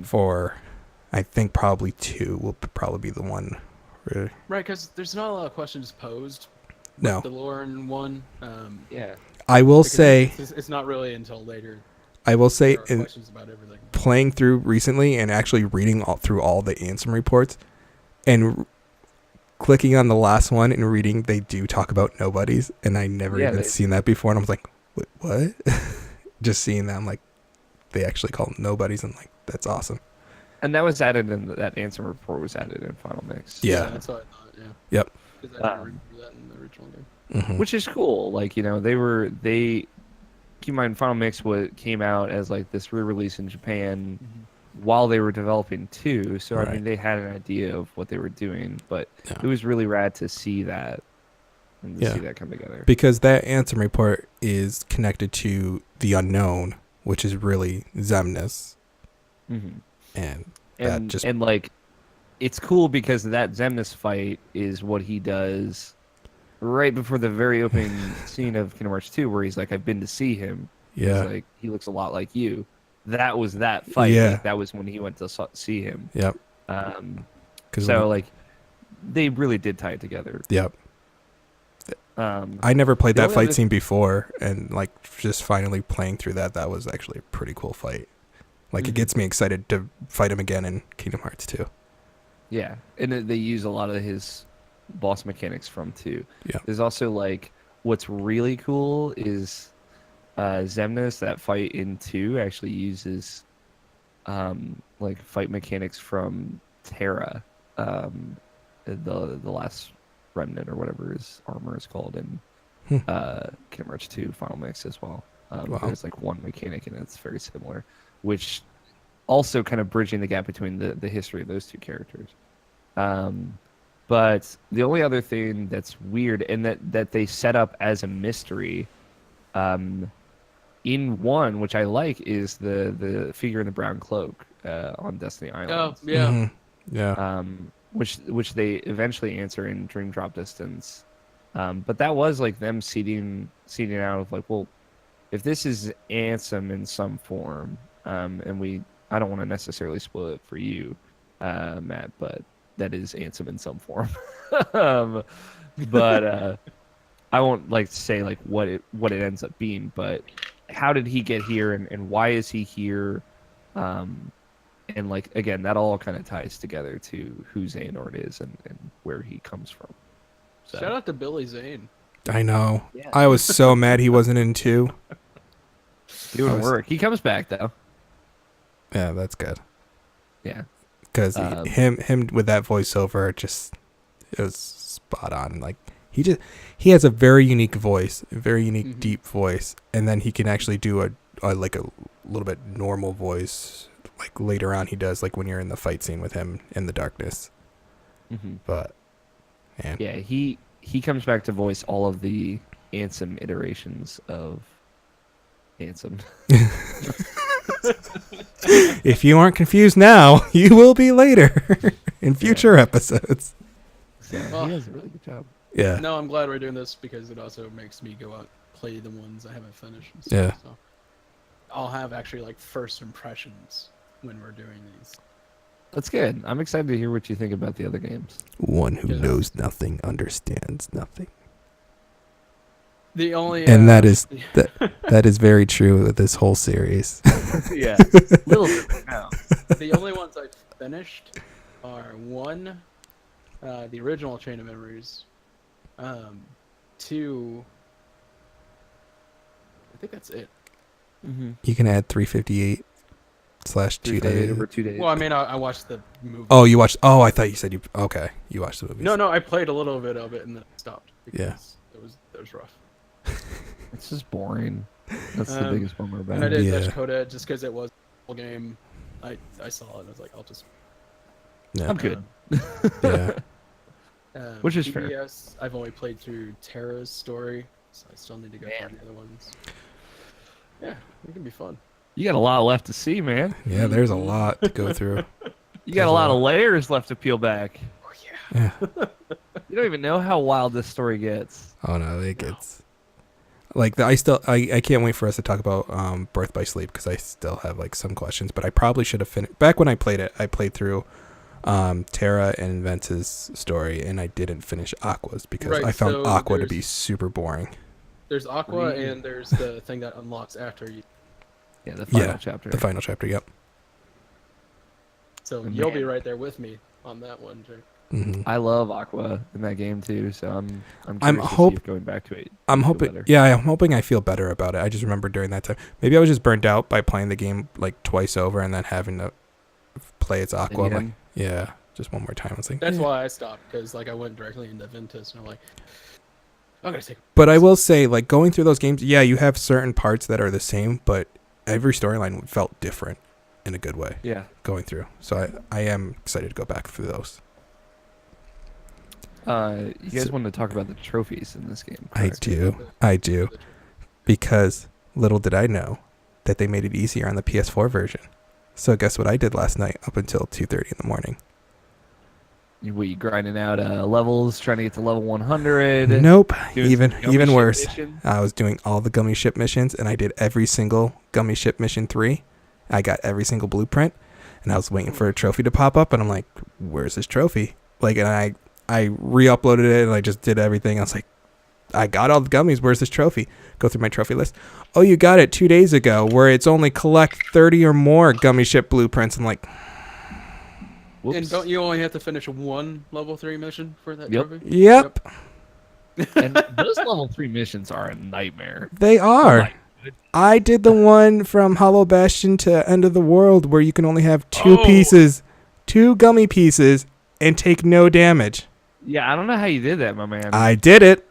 for, I think probably 2 will probably be the one. Right, because there's not a lot of questions posed. No. The lore in 1. Yeah. I will say it's not really until later. I will say in questions about everything. Playing through recently and actually reading through all the Ansem reports and clicking on the last one and reading, they do talk about nobodies, and I never even seen that before, and I was like, wait, what? Just seeing that, I'm like, they actually call them nobodies, and like, that's awesome. And that was added in that Ansem report was added in Final Mix. Yeah, that's what I thought. Yeah. Yep. Because I didn't remember that in the original game. Mm-hmm. Which is cool. Like, they keep in mind, Final Mix came out as like this re-release in Japan while they were developing 2. So I mean, they had an idea of what they were doing, but it was really rad to see that and to see that come together. Because that Ansem report is connected to the unknown, which is really Xemnas. Mm-hmm. And like, it's cool because that Xemnas fight is what he does right before the very opening scene of Kingdom Hearts 2, where he's like, I've been to see him. Yeah. He's like, he looks a lot like you. That was that fight. Yeah. Like, that was when he went to see him. Yep. So, like, they really did tie it together. Yep. I never played that fight scene before, and like, just finally playing through that was actually a pretty cool fight. Like, it gets me excited to fight him again in Kingdom Hearts 2. Yeah, and they use a lot of his boss mechanics from 2. Yeah. There's also, like, what's really cool is Xemnas, that fight in 2, actually uses like fight mechanics from Terra, the last remnant or whatever his armor is called in Kingdom Hearts 2 Final Mix as well. There's like one mechanic and it's very similar, which also kind of bridging the gap between the history of those two characters. But the only other thing that's weird and that they set up as a mystery in 1, which I like, is the figure in the brown cloak on Destiny Island. Oh, yeah. Mm-hmm. Yeah. Which they eventually answer in Dream Drop Distance. But that was like them seeding out of like, well, if this is Ansem in some form, and I don't want to necessarily spoil it for you, Matt, but that is Ansem in some form. But I won't like say like what it ends up being, but how did he get here and why is he here? And like, again, that all kind of ties together to who Xehanort is and where he comes from. So. Shout out to Billy Zane. I know. Yeah. I was so mad he wasn't in 2. Doing work. He comes back though. Yeah, that's good. Yeah. Because him with that voiceover, it was spot on. Like, he has a very unique voice, a very unique deep voice, and then he can actually do a little bit normal voice. Like later on, he does, like when you're in the fight scene with him in the darkness. Mm-hmm. But man, yeah, he comes back to voice all of the Ansem iterations of Ansem. If you aren't confused now, you will be later in future episodes. Yeah, he does a really good job. Yeah. No, I'm glad we're doing this because it also makes me go out play the ones I haven't finished. And stuff, So I'll have actually like first impressions when we're doing these. That's good. I'm excited to hear what you think about the other games. One who knows nothing understands nothing. The only and that is very true with this whole series. Yeah, little bit now. The only ones I've finished are 1, the original Chain of Memories. 2, I think that's it. Mm-hmm. You can add 358 /2 days. Over 2 days. Well, I mean, I watched the movie. Oh, you watched? Oh, I thought you said you. Okay, you watched the movie. No, I played a little bit of it and then stopped. Because it was rough. It's just boring. That's the biggest bummer about And I it. did touch Coda just because it was a full game. I saw it and I was like, I'll just. Yeah. I'm good. Yeah. Which is PBS, I've only played through Terra's story, so I still need to go through the other ones. Yeah, it can be fun. You got a lot left to see, man. Yeah, there's a lot to go through. You got a lot of layers left to peel back. Oh yeah. You don't even know how wild this story gets. Oh no, it gets like I can't wait for us to talk about Birth by Sleep because I still have like some questions, but I probably should have finished back when I played it. I played through Terra and Vince's story, and I didn't finish Aqua's because I found Aqua to be super boring. There's Aqua, and there's the thing that unlocks after you. Yeah, the final chapter. The final chapter, yep. So you'll be right there with me on that one, Jake. Mm-hmm. I love Aqua in that game too, so I'm curious to see if going back to it. I'm hoping I feel better about it. I just remember during that time, maybe I was just burnt out by playing the game like twice over and then having to play its Aqua. Like, yeah, just one more time. I was like, that's why I stopped because like I went directly into Ventus and I'm like, I'm gonna take. But I will say, like going through those games, yeah, you have certain parts that are the same, but every storyline felt different in a good way. Yeah, going through. So I am excited to go back through those. You guys wanted to talk about the trophies in this game? Correct? I do, because little did I know that they made it easier on the PS4 version. So guess what I did last night up until 2:30 in the morning? Were you grinding out levels, trying to get to level 100? Nope. Even worse. Mission? I was doing all the gummy ship missions, and I did every single gummy ship mission 3. I got every single blueprint, and I was waiting for a trophy to pop up, and I'm like, "Where's this trophy?" Like, and I re-uploaded it, and I just did everything. I was like, "I got all the gummies. Where's this trophy?" Go through my trophy list. Oh, you got it 2 days ago, where it's only collect 30 or more gummy ship blueprints. I'm like. Whoops. And don't you only have to finish one level 3 mission for that trophy? Yep. And those level 3 missions are a nightmare. They are. I did the one from Hollow Bastion to End of the World where you can only have 2 gummy pieces, and take no damage. Yeah, I don't know how you did that, my man. I did it.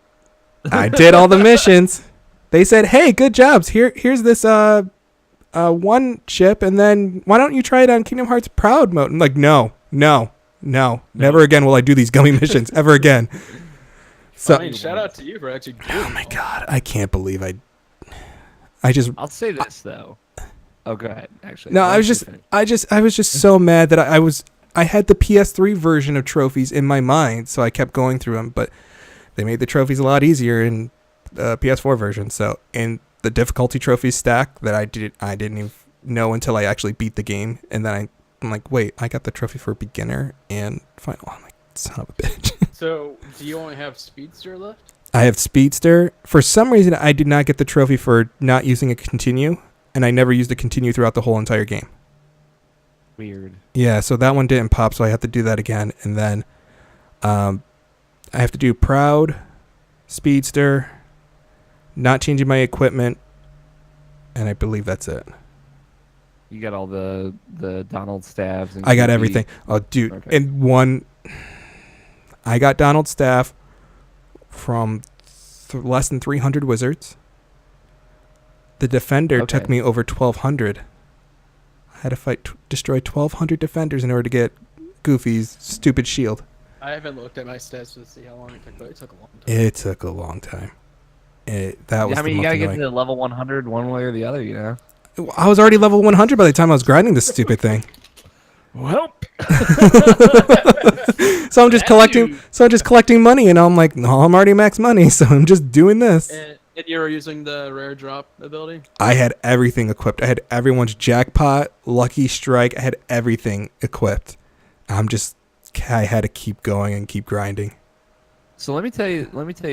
I did all the missions. They said, "Hey, good jobs. Here's this one chip, and then why don't you try it on Kingdom Hearts Proud mode?" I'm like, no, never again will I do these gummy missions ever again. So, I mean, shout out to you for actually doing oh my god, I can't believe I'll say this though. Oh, go ahead. Actually, no, I was just so mad that I had the PS3 version of trophies in my mind, so I kept going through them. But they made the trophies a lot easier in the PS4 version. So in the difficulty trophies stack that I didn't even know until I actually beat the game, and then I'm like, wait, I got the trophy for beginner and final. I'm like, son of a bitch. So, do you only have Speedster left? I have Speedster. For some reason, I did not get the trophy for not using a continue, and I never used a continue throughout the whole entire game. Weird. Yeah, so that one didn't pop, so I have to do that again. And then I have to do Proud, Speedster, not changing my equipment, and I believe that's it. You got all the Donald staffs. And I got everything. Oh, dude. Okay. And one, I got Donald staff from less than 300 wizards. The defender took me over 1,200. I had to destroy 1,200 defenders in order to get Goofy's stupid shield. I haven't looked at my stats to see how long it took, but it took a long time. It took a long time. That was. I mean, you gotta get to level 100 one way or the other, you know. I was already level 100 by the time I was grinding this stupid thing. Well, so I'm just collecting money, and I'm like, no, I'm already max money, so I'm just doing this. And you were using the rare drop ability? I had everything equipped. I had everyone's jackpot, lucky strike. I had everything equipped. I had to keep going and keep grinding. so let me tell you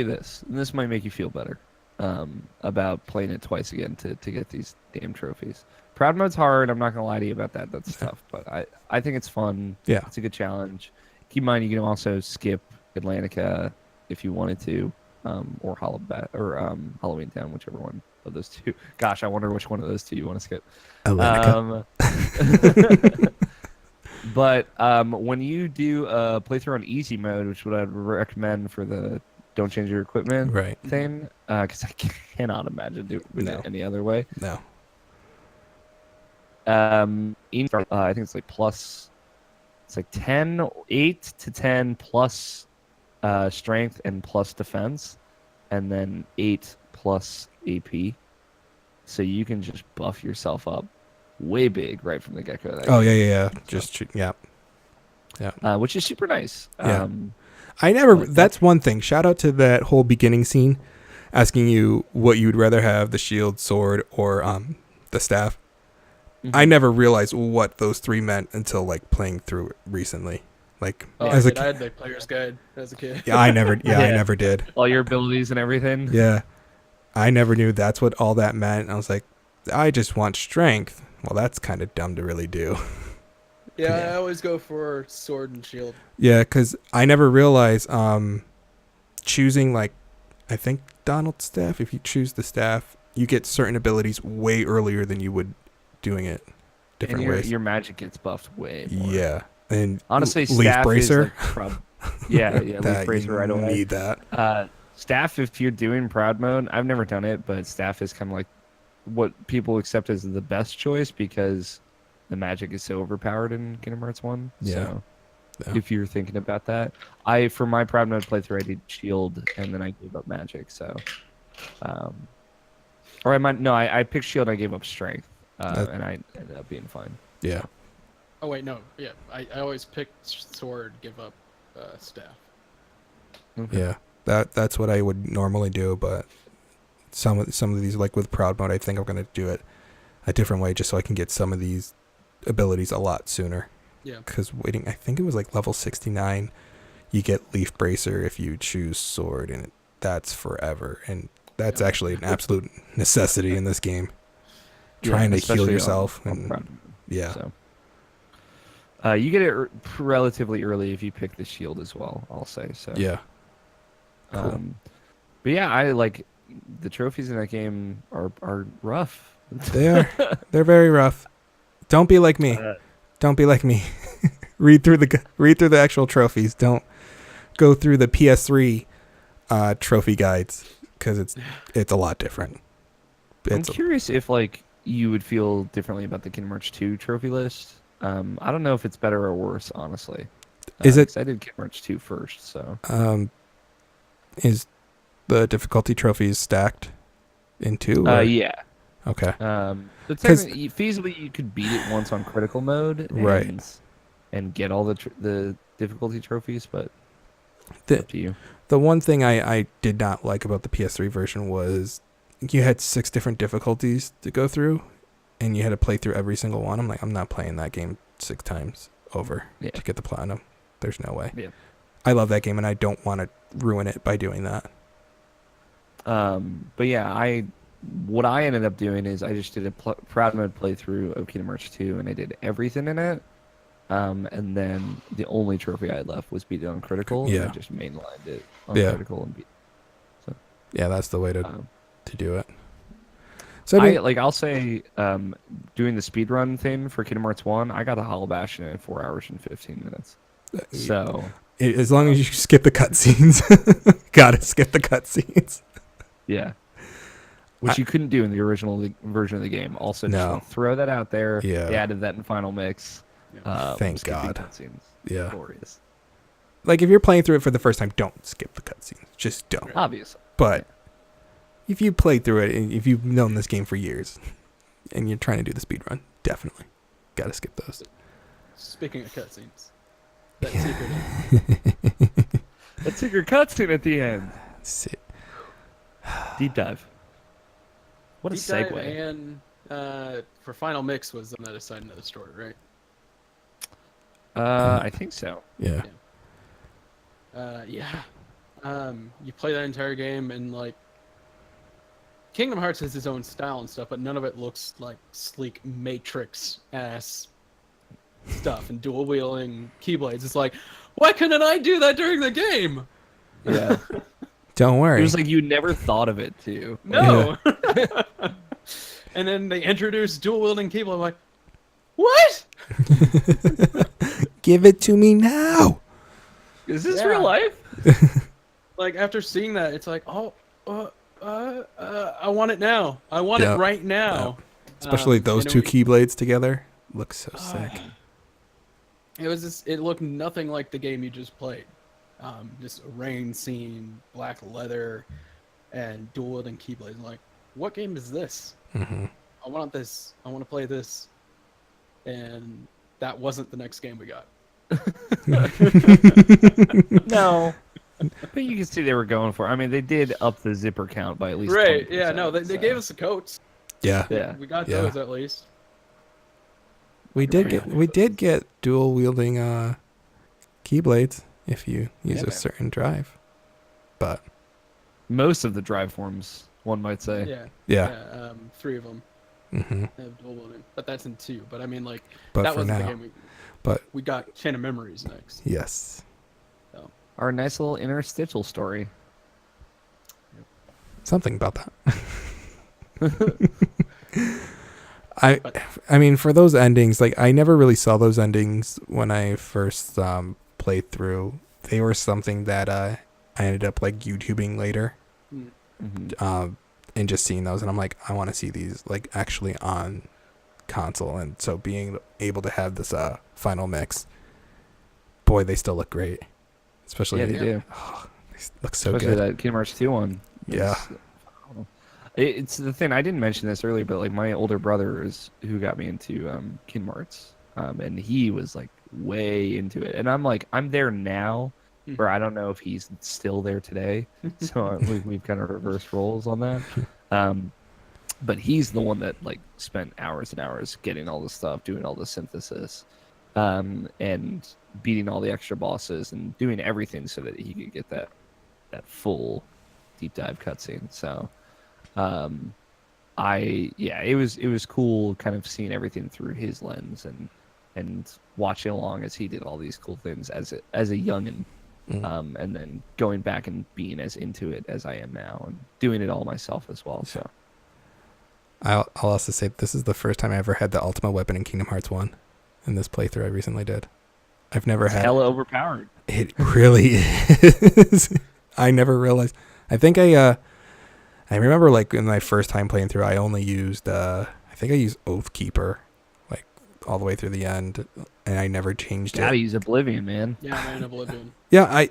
this, and this might make you feel better about playing it twice again to get these damn trophies. Proud mode's hard. I'm not gonna lie to you about that. That's tough, but I think it's fun. Yeah, it's a good challenge. Keep in mind you can also skip Atlantica if you wanted to. or Halloween Town, whichever one of those two. Gosh, I wonder which one of those two you want to skip. But when you do a playthrough on easy mode, which would I'd recommend for the don't change your equipment thing, because I cannot imagine doing it any other way. No. I think it's like plus. It's like 8 to 10 plus strength and plus defense, and then 8 plus AP. So you can just buff yourself up way big right from the get-go. Yeah. Just yeah. Which is super nice. Yeah. That's one thing. Shout out to that whole beginning scene, asking you what you'd rather have: the shield, sword, or the staff. Mm-hmm. I never realized what those three meant until like playing through it recently. Like I had the player's guide as a kid. Yeah, I never did. All your abilities and everything. Yeah, I never knew that's what all that meant. I was like, I just want strength. Well, that's kind of dumb to really do. Yeah, I always go for sword and shield. Yeah, because I never realized choosing like, I think Donald's staff. If you choose the staff, you get certain abilities way earlier than you would doing it different ways. Your magic gets buffed way more. Yeah, and honestly, leaf staff bracer. Is like leaf bracer right away. Need that. Staff, if you're doing proud mode, I've never done it, but staff is kind of like what people accept as the best choice because the magic is so overpowered in Kingdom Hearts 1. Yeah. So if you're thinking about that, for my proud mode playthrough, I did shield and then I gave up magic. So, I picked shield. And I gave up strength. And I ended up being fine. Yeah. Oh wait, no. Yeah, I always pick sword, give up staff. Okay. Yeah, that's what I would normally do, but some of these, like with proud mode, I think I'm gonna do it a different way just so I can get some of these abilities a lot sooner. Yeah. Because I think it was like level 69, you get leaf bracer if you choose sword, and that's forever, and that's actually an absolute necessity in this game. Trying to heal yourself. So. You get it relatively early if you pick the shield as well, I'll say. So. Yeah. Cool. But yeah, I like the trophies in that game are rough. They are. They're very rough. Don't be like me. Don't be like me. read through the actual trophies. Don't go through the PS3 trophy guides because it's a lot different. I'm curious if like you would feel differently about the Kingdom Hearts 2 trophy list. I don't know if it's better or worse, honestly. Is it? I did Kingdom Hearts 2 first, so. Is the difficulty trophies stacked in 2? Yeah. Okay. But feasibly, you could beat it once on critical mode, and get all the difficulty trophies, but up to you. The one thing I did not like about the PS3 version was you had 6 different difficulties to go through, and you had to play through every single one. I'm like, I'm not playing that game 6 times over to get the platinum. There's no way. Yeah. I love that game, and I don't want to ruin it by doing that. But yeah, what I ended up doing is I just did a proud mode playthrough of Kingdom Hearts 2, and I did everything in it. And then the only trophy I had left was beat it on critical. Yeah. And I just mainlined it on critical and beat it. So. Yeah, that's the way to do it. So I'll say, doing the speedrun thing for Kingdom Hearts 1, I got a Hollow Bastion in 4 hours and 15 minutes. So as long as you skip the cutscenes, gotta skip the cutscenes. Yeah. Which you couldn't do in the original version of the game. Also, just want to throw that out there. Yeah. They added that in Final Mix. Thank God. Cutscenes. Yeah. Glorious. Like, if you're playing through it for the first time, don't skip the cutscenes. Just don't. Obviously. But if you played through it, and if you've known this game for years, and you're trying to do the speedrun, definitely gotta skip those. Speaking of cutscenes, that secret cutscene at the end. Deep dive. What a segue. And for Final Mix was on the other side of the story, right? I think so. Yeah. You play that entire game, and like Kingdom Hearts has its own style and stuff, but none of it looks like sleek Matrix ass stuff and dual wielding keyblades. It's like, why couldn't I do that during the game? Yeah. Don't worry. It was like you never thought of it too. No. Yeah. And then they introduced dual wielding keyblade. I'm like, what? Give it to me now. Is this real life? Like after seeing that, it's like, oh, I want it now. I want it right now. Especially those two keyblades together. Looks so sick. It was just, it looked nothing like the game you just played. Just a rain scene, black leather, and dual wielding keyblades. I'm like, what game is this? Mm-hmm. I want this. I want to play this. And that wasn't the next game we got. No. But you can see they were going for it. I mean, they did up the zipper count by at least Right, 20%, yeah, no, they gave us the coats. Yeah. We got those at least. We did get dual wielding keyblades if you use a certain drive. But most of the drive forms, one might say. Yeah. 3 of them have dual wielding, but that's in 2. But I mean, like, but that for wasn't now, the game but we got Chain of Memories next. Yes. So. Our nice little interstitial story. Something about that. I mean, for those endings, like, I never really saw those endings when I first played through. They were something that I ended up like YouTubing later, and just seeing those, and I'm like, I want to see these like actually on console, and so being able to have this final mix, boy, they still look great. Especially they do. Oh, they look so Especially good. That Kingdom Hearts 2 one. Yeah. It's the thing, I didn't mention this earlier, but like my older brother is who got me into Kingdom Hearts, and he was like way into it, and I'm like, I'm there now, or I don't know if he's still there today, so we've kind of reversed roles on that. But he's the one that like spent hours and hours getting all this stuff, doing all the synthesis, and beating all the extra bosses and doing everything so that he could get that full deep dive cutscene. So it was cool kind of seeing everything through his lens and watching along as he did all these cool things as a youngin', and then going back and being as into it as I am now and doing it all myself as well. So I'll also say this is the first time I ever had the ultimate weapon in Kingdom Hearts 1 in this playthrough I recently did. I've never had hella overpowered. It really is. I never realized. I think I remember like in my first time playing through, I only used I think I used Oathkeeper like all the way through the end, and I never changed it. Gotta use Oblivion, man. Yeah, man, Oblivion. Yeah,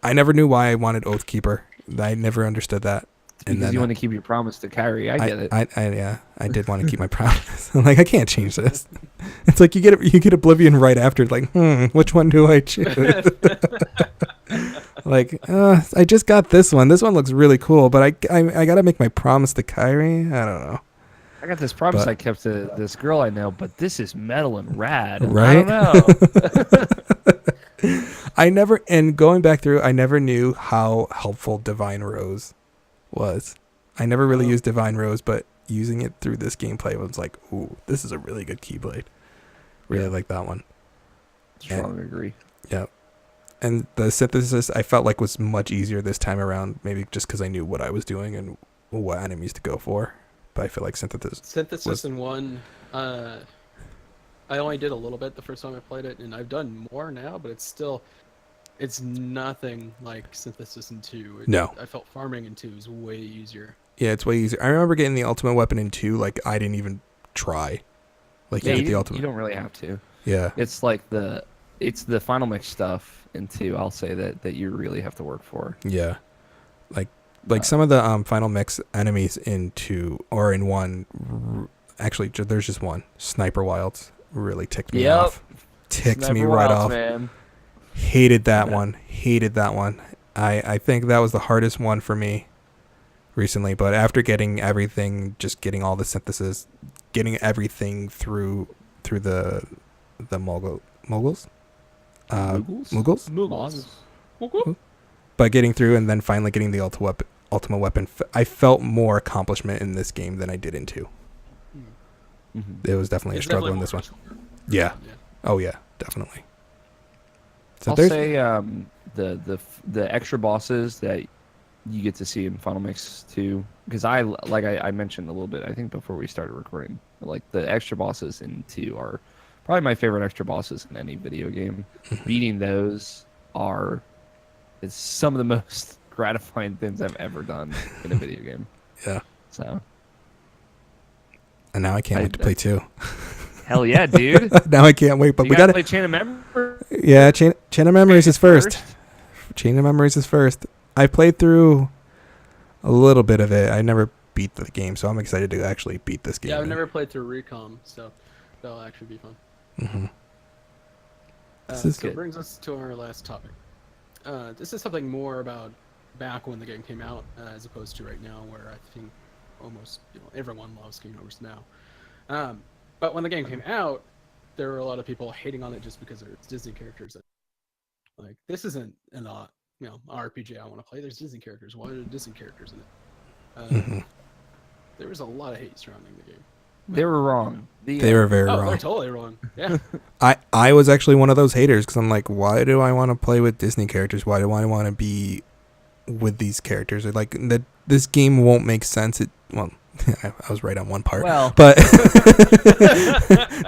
I never knew why I wanted Oathkeeper. I never understood that. And because you want to keep your promise to Kyrie. I get it. I did want to keep my promise. I'm like, I can't change this. It's like you get Oblivion right after. Like, which one do I choose? Like, I just got this one. This one looks really cool, but I gotta make my promise to Kyrie. I don't know. I got this promise I kept to this girl I know, but this is metal and rad. Right? I don't know. And going back through, I never knew how helpful Divine Rose was. I never really used Divine Rose, but using it through this gameplay was like, ooh, this is a really good Keyblade. Really like that one. Strong agree. Yeah. And the synthesis I felt like was much easier this time around, maybe just because I knew what I was doing and what enemies to go for. But I feel like synthesis in 1, I only did a little bit the first time I played it, and I've done more now, but it's nothing like synthesis in 2. No. I felt farming in 2 is way easier. Yeah, it's way easier. I remember getting the ultimate weapon in 2, like I didn't even try. Like yeah, you get the ultimate. You don't really have to. Yeah. It's like it's the final mix stuff in 2, I'll say that you really have to work for. Yeah. Like some of the final mix enemies in 2 or in 1, actually there's just one. Sniper Wilds really ticked me off. Ticked me right off. Man. Hated that one. I think that was the hardest one for me recently, but after getting everything, just getting all the synthesis, getting everything through the Muggles. But getting through and then finally getting the ultimate weapon, I felt more accomplishment in this game than I did in 2. It was definitely a struggle in this one. Yeah. Oh yeah, definitely. So I'll say the extra bosses that you get to see in Final Mix 2. Because I mentioned a little bit, I think before we started recording, like the extra bosses in 2 are probably my favorite extra bosses in any video game. Beating those is some of the most gratifying things I've ever done in a video game. Yeah. So. And now I can't wait to play 2. Hell yeah, dude. Now I can't wait, but we gotta play Chain of Memories. Yeah, Chain of Memories is first. Chain of Memories is first. I played through a little bit of it. I never beat the game, so I'm excited to actually beat this game. Yeah, I've never played through Recom, so that'll actually be fun. Mm-hmm. This is good. It brings us to our last topic. This is something more about back when the game came out, as opposed to right now, where I think almost everyone loves Kingdom Hearts now. But when the game came out, there were a lot of people hating on it just because it's Disney characters. Like, this isn't an RPG I want to play. There's Disney characters. Why are there Disney characters in it? There was a lot of hate surrounding the game. They were wrong. They were very wrong. They're totally wrong. Yeah. I was actually one of those haters because I'm like, why do I want to play with Disney characters? Why do I want to be with these characters? Like, this game won't make sense. I was right on one part. Well. But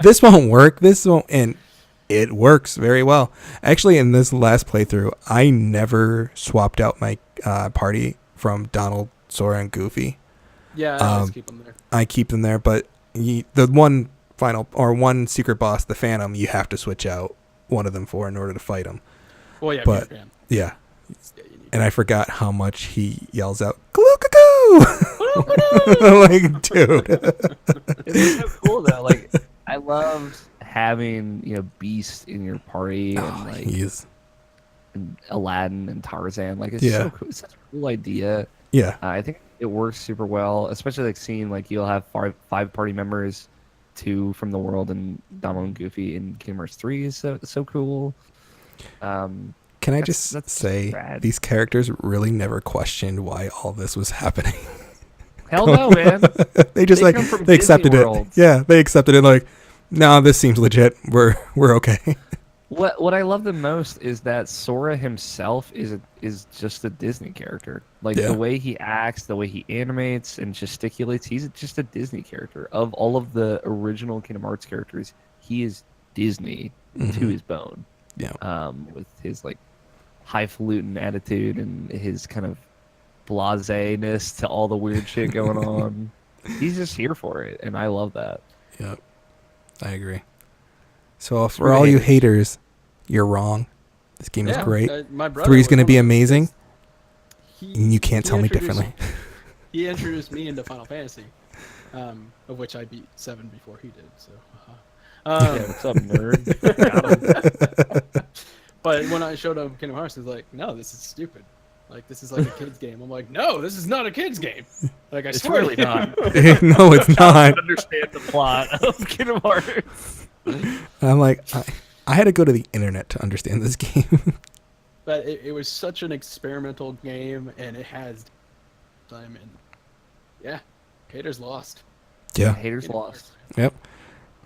this won't work. And it works very well. Actually, in this last playthrough, I never swapped out my party from Donald, Sora, and Goofy. Yeah, I always keep them there. I keep them there, but the one secret boss, the Phantom, you have to switch out one of them in order to fight him. Well, yeah, but yeah. And I forgot how much he yells out, "Glue-coo-coo!" Like, dude. It's so cool though. Like, I loved having Beast in your party and Aladdin and Tarzan. Like, it's so cool. It's such a cool idea. Yeah, I think it works super well, especially like seeing like you'll have five party members, 2 from the world, and Donald and Goofy in Kingdom Hearts 3 is so cool. Can I just say rad. These characters really never questioned why all this was happening. Hell no, man. they accepted it. Yeah, they accepted it. Like, no, this seems legit. We're okay. What I love the most is that Sora himself is just a Disney character. Like, the way he acts, the way he animates and gesticulates, he's just a Disney character. Of all of the original Kingdom Hearts characters, he is Disney to his bone. Yeah. With his like highfalutin attitude and his kind of blasé-ness to all the weird shit going on. He's just here for it, and I love that. Yep. I agree. So for all you haters, you're wrong. This game is great. 3 is going to be amazing. And you can't tell me differently. He introduced me into Final Fantasy, of which I beat 7 before he did. So, yeah, what's up, nerd? But when I showed him Kingdom Hearts, he was like, "No, this is stupid. Like, this is like a kid's game." I'm like, "No, this is not a kid's game. Like, I swear really not. No, it's not. I don't understand the plot of Kingdom Hearts." I'm like, I had to go to the internet to understand this game. But it was such an experimental game, and it has time, and yeah, haters lost. Yeah, haters lost. Yep.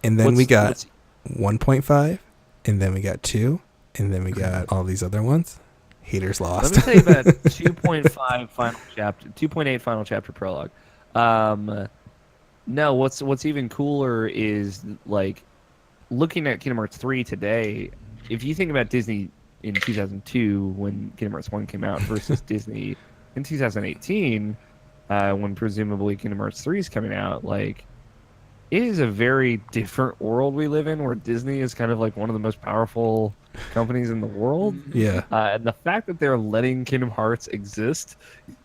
And then we got 1.5, and then we got 2, and then we got all these other ones. Haters lost. Let me tell you about 2.5 final chapter, 2.8 final chapter prologue. No, what's even cooler is like looking at Kingdom Hearts 3 today. If you think about Disney in 2002 when Kingdom Hearts 1 came out versus Disney in 2018 when presumably Kingdom Hearts 3 is coming out, like, it is a very different world we live in, where Disney is kind of like one of the most powerful companies in the world. Yeah. And the fact that they're letting Kingdom Hearts exist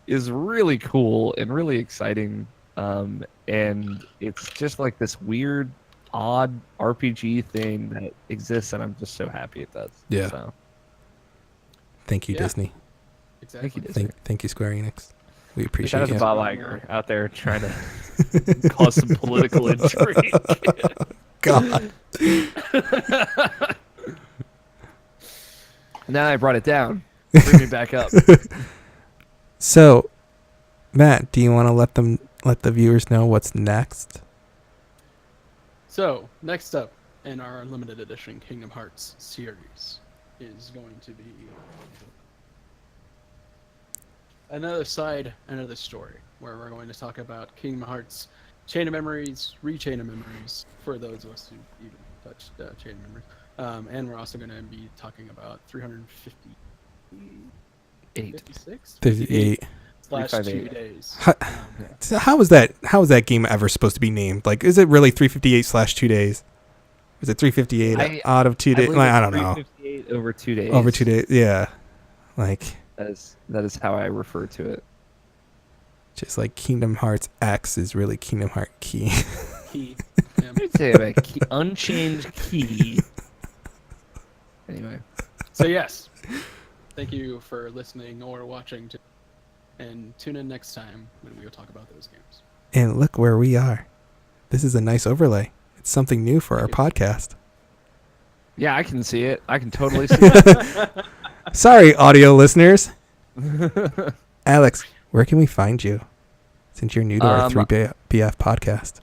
is really cool and really exciting. And it's just like this weird, odd RPG thing that exists, and I'm just so happy it does. Yeah. So. Thank you, Disney. Exactly. Thank you, Disney. Thank you, Square Enix. We appreciate it. it. Bob Iger out there trying to cause some political intrigue. God. Now I brought it down. Bring me back up. So, Matt, do you want to let the viewers know what's next? So, next up in our limited edition Kingdom Hearts series is going to be another story, where we're going to talk about Kingdom Hearts Chain of Memories, Rechain of Memories, for those of us who even touched Chain of Memories. And we're also going to be talking about 58 / 2 days. How is that game ever supposed to be named? Like, is it really 358 / 2 days? Is it 358 out of 2 days? I don't know. 358 over 2 days. Over 2 days, yeah. Like that is how I refer to it. Just like Kingdom Hearts X is really Kingdom Hearts Key. Key. Yeah. I'd say a key, unchanged key. Anyway. So yes, thank you for listening or watching, and tune in next time when we will talk about those games. And look where we are. This is a nice overlay. It's something new for our podcast. Yeah, I can see it. I can totally see it. Sorry, audio listeners. Alex, where can we find you? Since you're new to our 3BF podcast.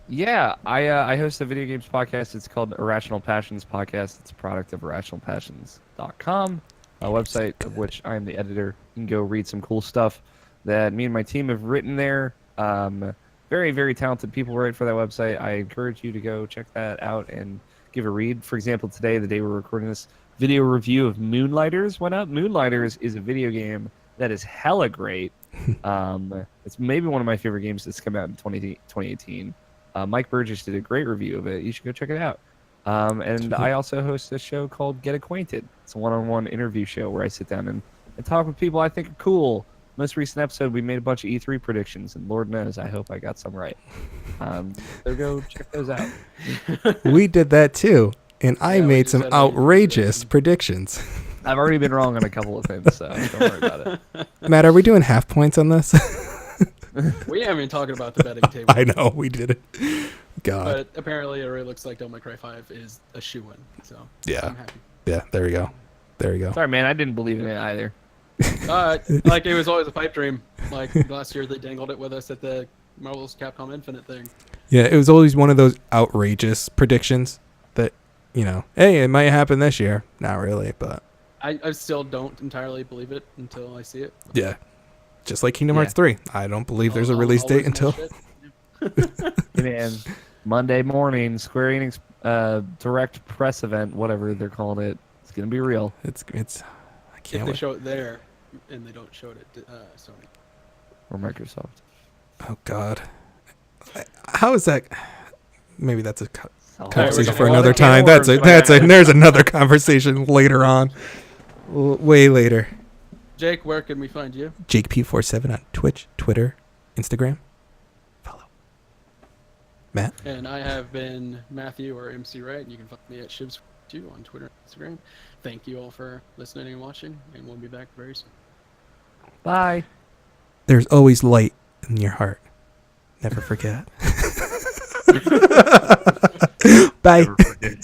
Yeah, I host a video games podcast. It's called Irrational Passions Podcast. It's a product of irrationalpassions.com, a website of which I am the editor. You can go read some cool stuff that me and my team have written there. Very, very talented people write for that website. I encourage you to go check that out and give a read. For example, today, the day we're recording this, video review of Moonlighters went up. Moonlighters is a video game that is hella great. It's maybe one of my favorite games that's come out in 2018. Mike Burgess did a great review of it. You should go check it out. And I also host a show called Get Acquainted. It's a one-on-one interview show where I sit down and talk with people I think are cool. Most recent episode, we made a bunch of E3 predictions, and Lord knows, I hope I got some right. So go check those out. We did that too, and I made some outrageous predictions. I've already been wrong on a couple of things, so don't worry about it. Matt, are we doing half points on this? We haven't been talking about the betting table. I know, we did it. God. But apparently it really looks like Devil May Cry 5 is a shoo-in, so yeah. I'm happy. Yeah, there we go. There we go. Sorry, man, I didn't believe in it either. Like it was always a pipe dream. Like last year they dangled it with us at the Marvel's Capcom Infinite thing. Yeah, it was always one of those outrageous predictions that, hey, it might happen this year. Not really, but... I still don't entirely believe it until I see it. Yeah. Just like Kingdom Hearts 3. I don't believe there's a release date until... Man, Monday morning, Square Enix direct press event, whatever they're calling it. It's going to be real. It's I can't if wait. they show it there and they don't show it at Sony. Or Microsoft. Oh, God. How is that... Maybe that's a conversation Right, for another time. There's another conversation later on. Way later. Jake, where can we find you? Jake P47 on Twitch, Twitter, Instagram. Follow. Matt? And I have been Matthew or MC Wright. You can find me at Shivs2 on Twitter and Instagram. Thank you all for listening and watching, and we'll be back very soon. Bye. There's always light in your heart. Never forget. Bye. Never forget.